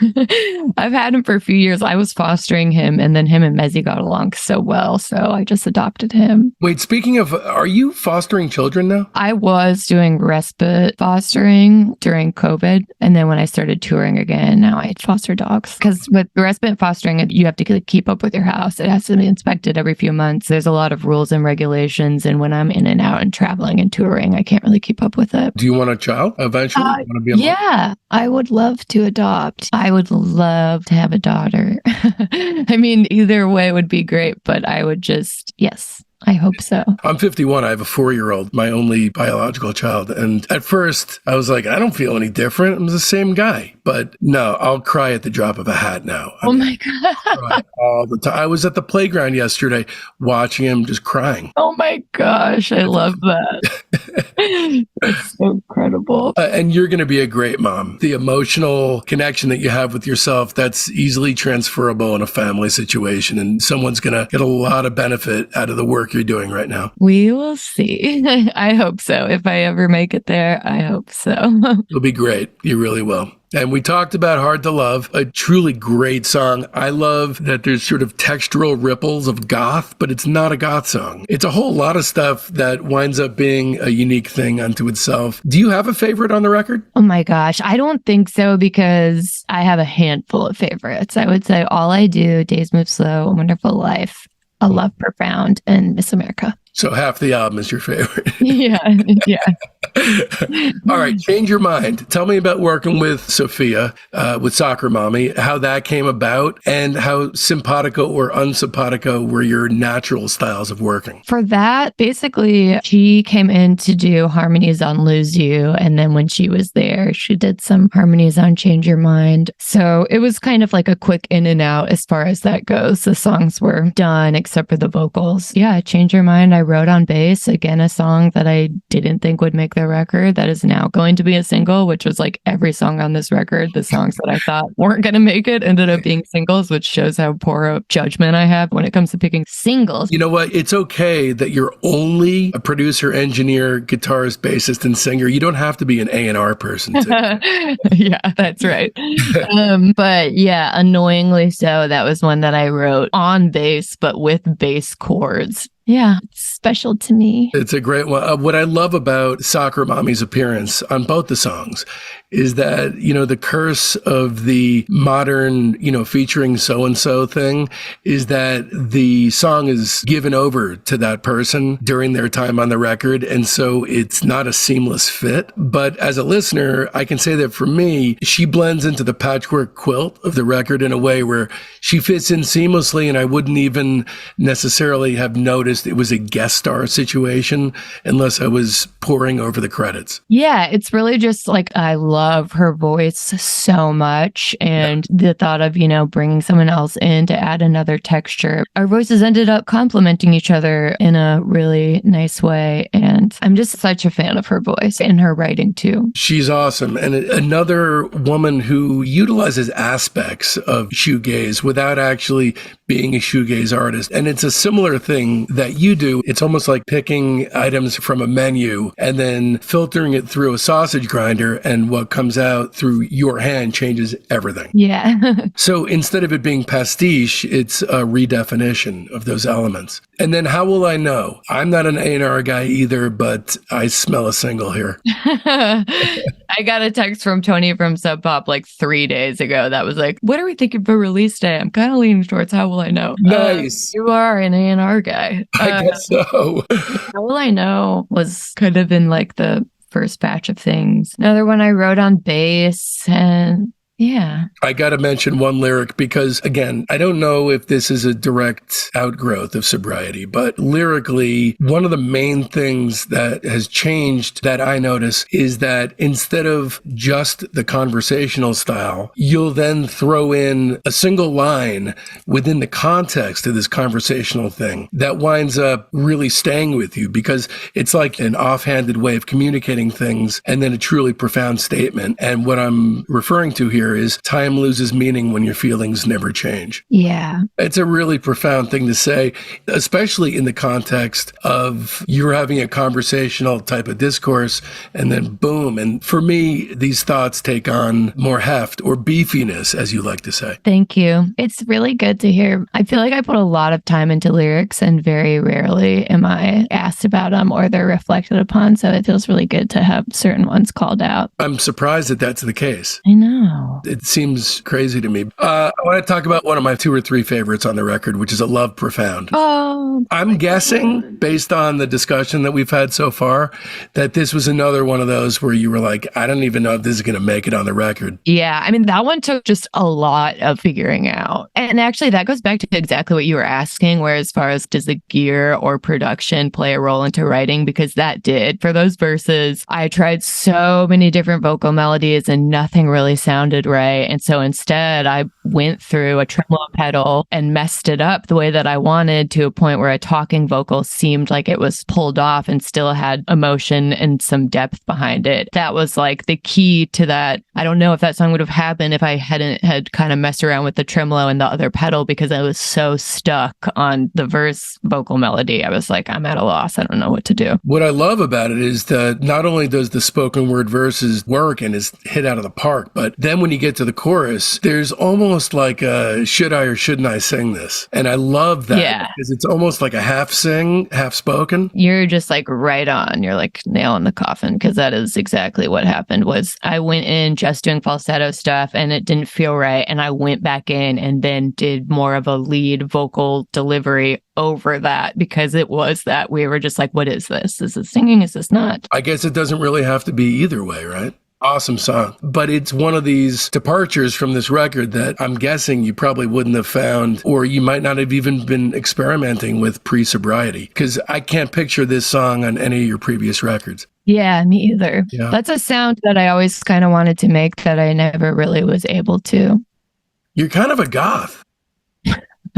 I've had him for a few years. I was fostering him and then him and Mezzy got along so well. So I just adopted him. Wait, speaking of, are you fostering children now? I was doing respite fostering during COVID. And then when I started touring again, now I foster dogs. Because with respite fostering, you have to keep up with your house. It has to be inspected every few months. There's a lot of rules and regulations. And when I'm in and out and traveling and touring, I can't really keep up with it. Do you want a child eventually? You want to be yeah, I would love to adopt. I would love to have a daughter. I mean, either way would be great, but I would yes. I hope so. I'm 51. I have a 4-year-old, my only biological child. And at first, I was like, I don't feel any different. I'm the same guy. But no, I'll cry at the drop of a hat now. My God. I cry all the time. I was at the playground yesterday watching him just crying. Oh my gosh. I love that. It's so incredible. And you're going to be a great mom. The emotional connection that you have with yourself, that's easily transferable in a family situation. And someone's going to get a lot of benefit out of the work you're doing right now. We will see. I hope so. If I ever make it there, I hope so. It'll be great. You really will. And we talked about Hard to Love, a truly great song. I love that there's sort of textural ripples of goth, but it's not a goth song. It's a whole lot of stuff that winds up being a unique thing unto itself. Do you have a favorite on the record? Oh my gosh. I don't think so because I have a handful of favorites. I would say All I Do, Days Move Slow, A Wonderful Life, A Love Profound, and Miss America. So half the album is your favorite. Yeah. All right, change your mind. Tell me about working with Sophia, with Soccer Mommy, how that came about, and how simpatico or unsimpatico were your natural styles of working. For that, basically, she came in to do harmonies on Lose You. And then when she was there, she did some harmonies on Change Your Mind. So it was kind of like a quick in and out as far as that goes. The songs were done except for the vocals. Yeah, Change Your Mind, I wrote on bass. Again, a song that I didn't think would make the record that is now going to be a single, which was like every song on this record. The songs that I thought weren't going to make it ended up being singles, which shows how poor a judgment I have when it comes to picking singles. You know what? It's okay that you're only a producer, engineer, guitarist, bassist, and singer. You don't have to be an A&R person. Yeah, that's right. But yeah, annoyingly so, that was one that I wrote on bass, but with bass chords. Yeah, it's special to me. It's a great one. What I love about Soccer Mommy's appearance on both the songs is that, the curse of the modern, featuring so-and-so thing is that the song is given over to that person during their time on the record. And so it's not a seamless fit. But as a listener, I can say that for me, she blends into the patchwork quilt of the record in a way where she fits in seamlessly. And I wouldn't even necessarily have noticed it was a guest star situation unless I was poring over the credits. Yeah, it's really just like, I love her voice so much. And the thought of, bringing someone else in to add another texture. Our voices ended up complementing each other in a really nice way. And I'm just such a fan of her voice and her writing too. She's awesome. And another woman who utilizes aspects of shoegaze without actually being a shoegaze artist. And it's a similar thing that you do. It's almost like picking items from a menu and then filtering it through a sausage grinder, and what comes out through your hand changes everything. Yeah. So instead of it being pastiche, it's a redefinition of those elements. And then how will I know? I'm not an A&R guy either, but I smell a single here. I got a text from Tony from SubPop like 3 days ago that was like, what are we thinking for release day? I'm kind of leaning towards how will I know? Nice. You are an A&R guy. I guess so. How will I know could have been like the first batch of things. Another one I wrote on bass, and yeah. I got to mention one lyric because, again, I don't know if this is a direct outgrowth of sobriety, but lyrically, one of the main things that has changed that I notice is that instead of just the conversational style, you'll then throw in a single line within the context of this conversational thing that winds up really staying with you because it's like an offhanded way of communicating things and then a truly profound statement. And what I'm referring to here is time loses meaning when your feelings never change. Yeah. It's a really profound thing to say, especially in the context of you're having a conversational type of discourse and then boom. And for me, these thoughts take on more heft or beefiness, as you like to say. Thank you. It's really good to hear. I feel like I put a lot of time into lyrics and very rarely am I asked about them or they're reflected upon. So it feels really good to have certain ones called out. I'm surprised that that's the case. I know. It seems crazy to me. I want to talk about one of my 2 or 3 favorites on the record, which is A Love Profound. Oh, I'm guessing, based on the discussion that we've had so far, that this was another one of those where you were like, I don't even know if this is going to make it on the record. yeah. I mean, that one took just a lot of figuring out. And actually, that goes back to exactly what you were asking, where as far as does the gear or production play a role into writing? Because that did. For those verses, I tried so many different vocal melodies and nothing really sounded right. And so instead, I went through a tremolo pedal and messed it up the way that I wanted to a point where a talking vocal seemed like it was pulled off and still had emotion and some depth behind it. That was like the key to that. I don't know if that song would have happened if I hadn't had kind of messed around with the tremolo and the other pedal because I was so stuck on the verse vocal melody. I was like, I'm at a loss. I don't know what to do. What I love about it is that not only does the spoken word verses work and is hit out of the park, but then when you get to the chorus, there's almost like a should I or shouldn't I sing this? And I love that because it's almost like a half sing, half spoken. You're just like right on. You're like nail in the coffin because that is exactly what happened. Was I went in just doing falsetto stuff and it didn't feel right. And I went back in and then did more of a lead vocal delivery over that because it was that we were just like, what is this? Is this singing? Is this not? I guess it doesn't really have to be either way, right? Awesome song. But it's one of these departures from this record that I'm guessing you probably wouldn't have found, or you might not have even been experimenting with pre-sobriety, because I can't picture this song on any of your previous records. Yeah, me either. Yeah. That's a sound that I always kind of wanted to make that I never really was able to. You're kind of a goth.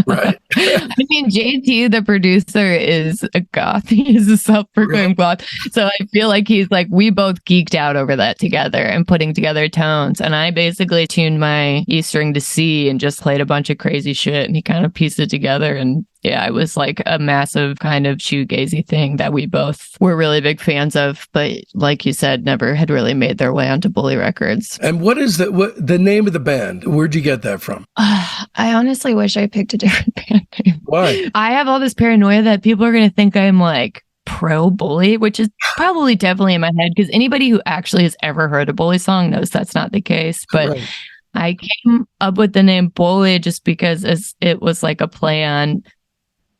Right. I mean, JT, the producer, is a goth. He is a self-proclaimed goth. So I feel like he's like, we both geeked out over that together and putting together tones. And I basically tuned my E string to C and just played a bunch of crazy shit. And he kind of pieced it together. And yeah, it was like a massive kind of shoegazy thing that we both were really big fans of. But like you said, never had really made their way onto Bully Records. And what is the name of the band? Where'd you get that from? I honestly wish I picked a different band name. Why? I have all this paranoia that people are going to think I'm like pro Bully, which is probably definitely in my head because anybody who actually has ever heard a Bully song knows that's not the case. But Right. I came up with the name Bully just because it was like a play on,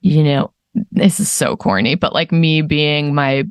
you know, this is so corny, but like me being my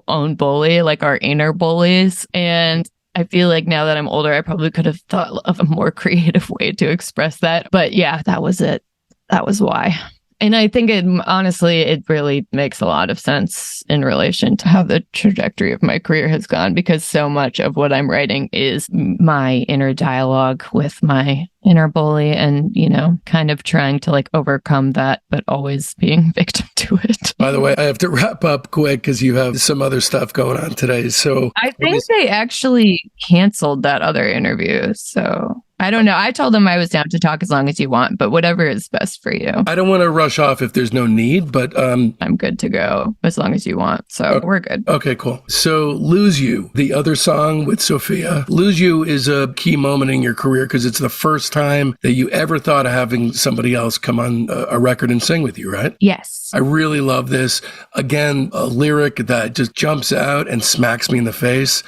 own bully, like our inner bullies. And I feel like now that I'm older, I probably could have thought of a more creative way to express that. But yeah, that was it. That was why. And I think it really makes a lot of sense in relation to how the trajectory of my career has gone, because so much of what I'm writing is my inner dialogue with my inner bully and, you know, kind of trying to like overcome that, but always being victim to it. By the way, I have to wrap up quick because you have some other stuff going on today. So I think they actually canceled that other interview. So I don't know. I told him I was down to talk as long as you want, but whatever is best for you. I don't want to rush off if there's no need, but I'm good to go as long as you want. So we're good. Okay, cool. So Lose You, the other song with Sophia. Lose You is a key moment in your career because it's the first time that you ever thought of having somebody else come on a record and sing with you, right? Yes. I really love this. Again, a lyric that just jumps out and smacks me in the face.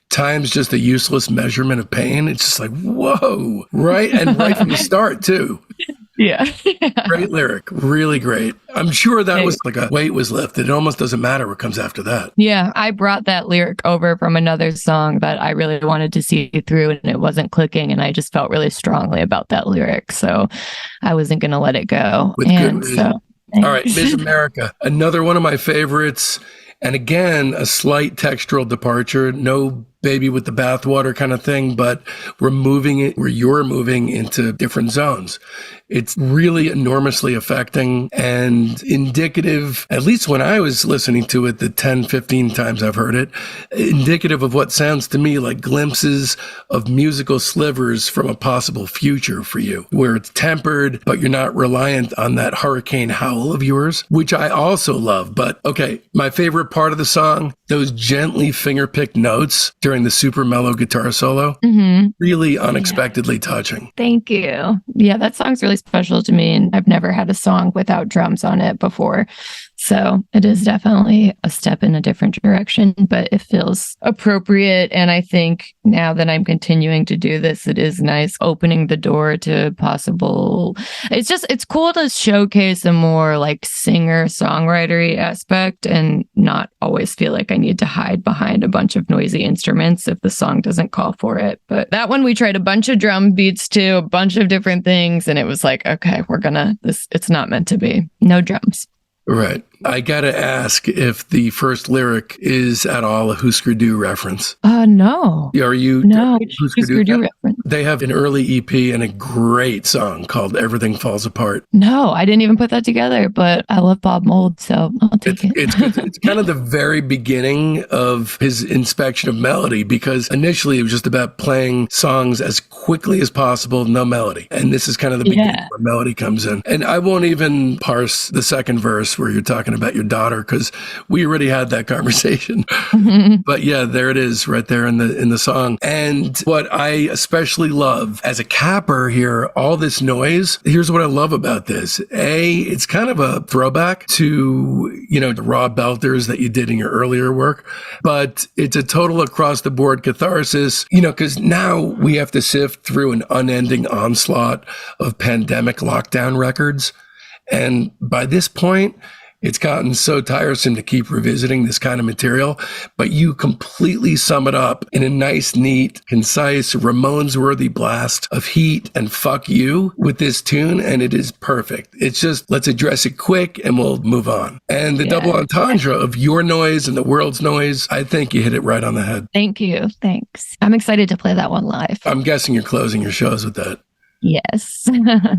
Time's just a useless measurement of pain. It's just like, whoa, right? And right from the start, too. Yeah. Great lyric. Really great. I'm sure that was like a weight was lifted. It almost doesn't matter what comes after that. Yeah. I brought that lyric over from another song that I really wanted to see through and it wasn't clicking. And I just felt really strongly about that lyric. So I wasn't going to let it go. With good reason. All right. Miss America, another one of my favorites. And again, a slight textural departure. No baby with the bathwater kind of thing, but we're moving it where you're moving into different zones. It's really enormously affecting and indicative, at least when I was listening to it, the 10, 15 times I've heard it, indicative of what sounds to me like glimpses of musical slivers from a possible future for you, where it's tempered, but you're not reliant on that hurricane howl of yours, which I also love. But okay, my favorite part of the song, those gently finger-picked notes during the super mellow guitar solo, really unexpectedly touching. Thank you. Yeah, that song's really special to me, and I've never had a song without drums on it before. So it is definitely a step in a different direction, but it feels appropriate. And I think now that I'm continuing to do this, it is nice opening the door to possible. It's cool to showcase a more like singer songwritery aspect and not always feel like I need to hide behind a bunch of noisy instruments if the song doesn't call for it. But that one, we tried a bunch of drum beats too, a bunch of different things. And it was like, okay, it's not meant to be. No drums. Right. I got to ask if the first lyric is at all a Husker Du reference. No. Are you? No, Husker Du reference. They have an early EP and a great song called Everything Falls Apart. No, I didn't even put that together, but I love Bob Mould, so I'll take it. It's kind of the very beginning of his inspection of melody, because initially it was just about playing songs as quickly as possible, no melody. And this is kind of the beginning where melody comes in. And I won't even parse the second verse where you're talking about your daughter, because we already had that conversation. But yeah, there it is right there in the song. And what I especially love as a capper here, all this noise, here's what I love about this. It's kind of a throwback to, the raw belters that you did in your earlier work, but it's a total across the board catharsis, because now we have to sift through an unending onslaught of pandemic lockdown records. And by this point, it's gotten so tiresome to keep revisiting this kind of material, but you completely sum it up in a nice, neat, concise, Ramones-worthy blast of heat and fuck you with this tune, and it is perfect. It's just, let's address it quick and we'll move on. And the double entendre of your noise and the world's noise, I think you hit it right on the head. Thank you. Thanks. I'm excited to play that one live. I'm guessing you're closing your shows with that. Yes.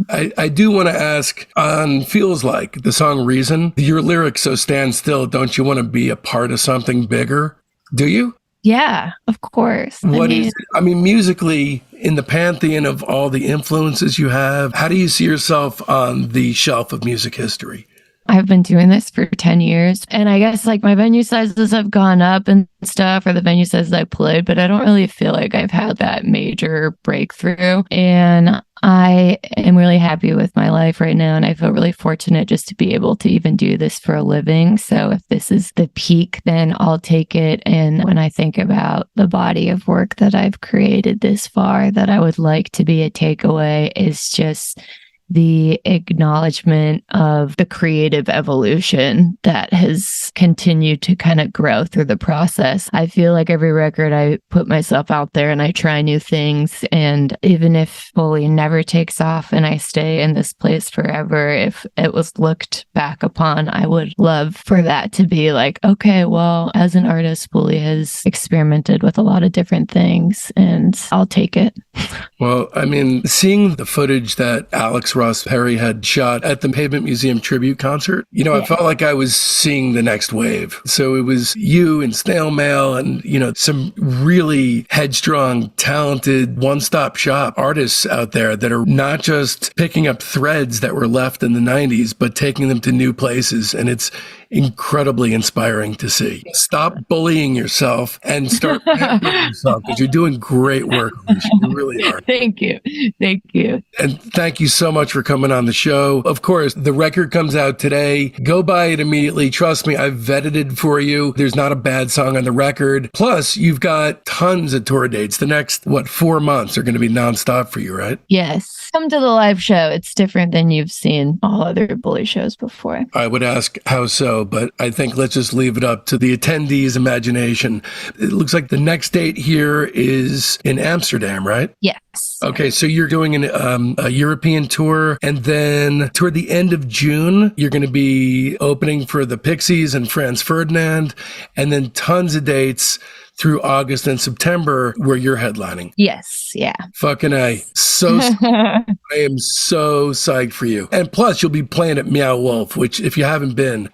I do want to ask on Feels Like, the song Reason, your lyrics, so stand still, don't you want to be a part of something bigger? Do you? Yeah, of course. I mean, musically, in the pantheon of all the influences you have, how do you see yourself on the shelf of music history? I've been doing this for 10 years. And I guess like my venue sizes have gone up and stuff, or the venue sizes I played, but I don't really feel like I've had that major breakthrough. And I am really happy with my life right now. And I feel really fortunate just to be able to even do this for a living. So if this is the peak, then I'll take it. And when I think about the body of work that I've created this far, that I would like to be a takeaway is just the acknowledgement of the creative evolution that has continued to kind of grow through the process. I feel like every record I put myself out there and I try new things. And even if fully never takes off and I stay in this place forever, if it was looked back upon, I would love for that to be like, okay, well, as an artist, Fully has experimented with a lot of different things and I'll take it. Well, I mean, seeing the footage that Alex Ross Perry had shot at the Pavement Museum tribute concert. You know, I felt like I was seeing the next wave. So it was you and Snail Mail and, you know, some really headstrong, talented, one-stop shop artists out there that are not just picking up threads that were left in the 90s, but taking them to new places. And it's incredibly inspiring to see. Stop bullying yourself and start pampering yourself, because you're doing great work, Alicia. You really are. Thank you. Thank you. And thank you so much for coming on the show. Of course, the record comes out today. Go buy it immediately. Trust me, I've vetted it for you. There's not a bad song on the record. Plus, you've got tons of tour dates. The next, 4 months are going to be nonstop for you, right? Yes. Come to the live show. It's different than you've seen all other Bully shows before. I would ask how so, but I think let's just leave it up to the attendees' imagination. It looks like the next date here is in Amsterdam, right? Yes. Okay, so you're doing a European tour, and then toward the end of June, you're going to be opening for the Pixies and Franz Ferdinand, and then tons of dates through August and September where you're headlining. Yes, yeah. Fucking A. I am so psyched for you. And plus, you'll be playing at Meow Wolf, which if you haven't been...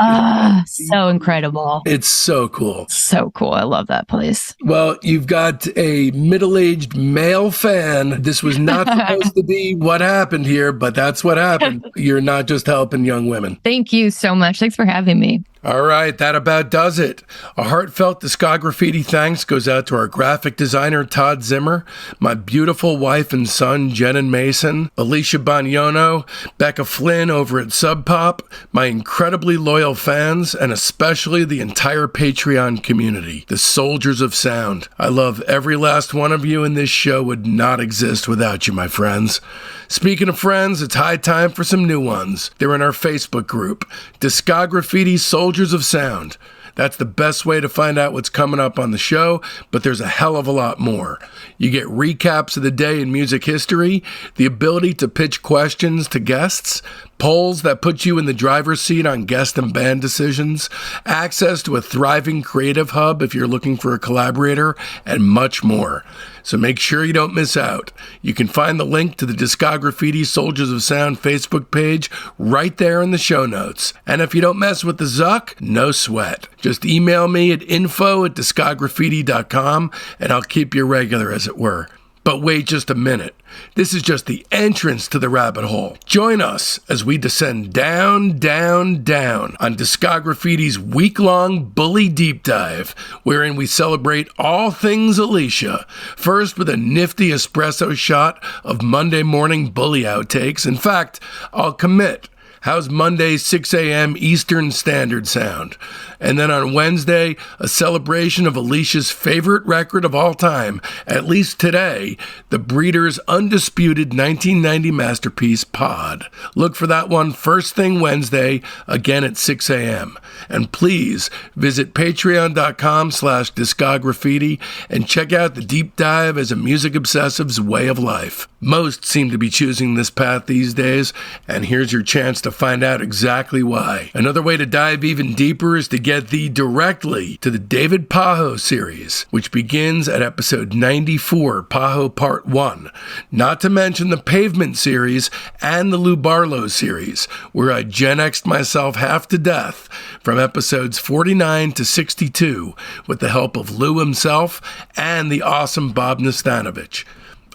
so incredible. It's so cool. So cool. I love that place. Well, you've got a middle-aged male fan. This was not supposed to be what happened here, but that's what happened. You're not just helping young women. Thank you so much. Thanks for having me. All right, that about does it. A heartfelt Discograffiti thanks goes out to our graphic designer, TODD ZIMMER, my beautiful wife and son, Jen and Mason, Alicia Bognanno, Becca Flynn over at SubPop, my incredibly loyal fans, and especially the entire Patreon community, the soldiers of sound. I love every last one of you, and this show would not exist without you, my friends. Speaking of friends, it's high time for some new ones. They're in our Facebook group, Discograffiti Soldiers of Sound. That's the best way to find out what's coming up on the show, but there's a hell of a lot more. You get recaps of the day in music history, the ability to pitch questions to guests, polls that put you in the driver's seat on guest and band decisions, access to a thriving creative hub if you're looking for a collaborator, and much more. So make sure you don't miss out. You can find the link to the Discograffiti Soldiers of Sound Facebook page right there in the show notes. And if you don't mess with the Zuck, no sweat. Just email me at info@discograffiti.com and I'll keep you regular, as it were. But wait just a minute. This is just the entrance to the rabbit hole. Join us as we descend down, down, down on Discograffiti's week-long Bully Deep Dive, wherein we celebrate all things Alicia. First with a nifty espresso shot of Monday morning Bully outtakes. In fact, I'll commit. How's Monday 6 a.m. Eastern Standard sound? And then on Wednesday, a celebration of Alicia's favorite record of all time, at least today, the Breeders' undisputed 1990 masterpiece, Pod. Look for that one first thing Wednesday, again at 6 a.m. And please visit patreon.com/discograffiti and check out the deep dive as a music obsessive's way of life. Most seem to be choosing this path these days, and here's your chance to find out exactly why. Another way to dive even deeper is to get thee directly to the David PAJO series, which begins at episode 94, PAJO Part 1. Not to mention the Pavement series and the Lou Barlow series, where I Gen X'd myself half to death from episodes 49 to 62 with the help of Lou himself and the awesome Bob Nastanovich.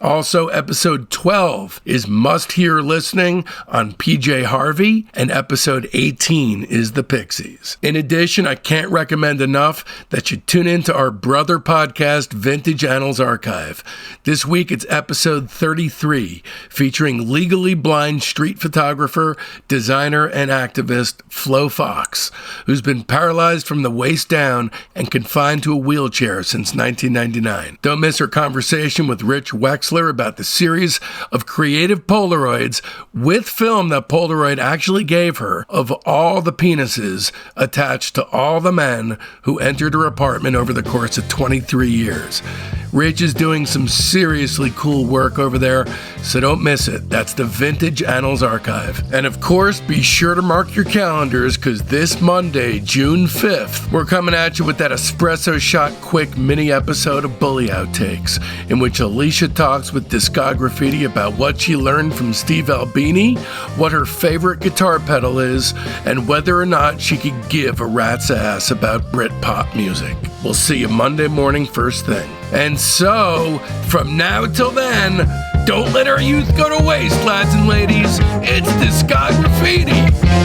Also, episode 12 is Must Hear Listening on PJ Harvey, and episode 18 is The Pixies. In addition, I can't recommend enough that you tune into our brother podcast, Vintage Annals Archive. This week, it's episode 33, featuring legally blind street photographer, designer, and activist Flo Fox, who's been paralyzed from the waist down and confined to a wheelchair since 1999. Don't miss her conversation with Rich Wexler about the series of creative Polaroids with film that Polaroid actually gave her of all the penises attached to all the men who entered her apartment over the course of 23 years. Rich is doing some seriously cool work over there, so don't miss it. That's the Vintage Annals Archive. And of course, be sure to mark your calendars, because this Monday, June 5th, we're coming at you with that espresso shot quick mini episode of Bully Outtakes, in which Alicia talks talks with Discograffiti about what she learned from Steve Albini, what her favorite guitar pedal is, and whether or not she could give a rat's ass about Britpop music. We'll see you Monday morning first thing. And so, from now till then, don't let our youth go to waste, lads and ladies. It's Discograffiti.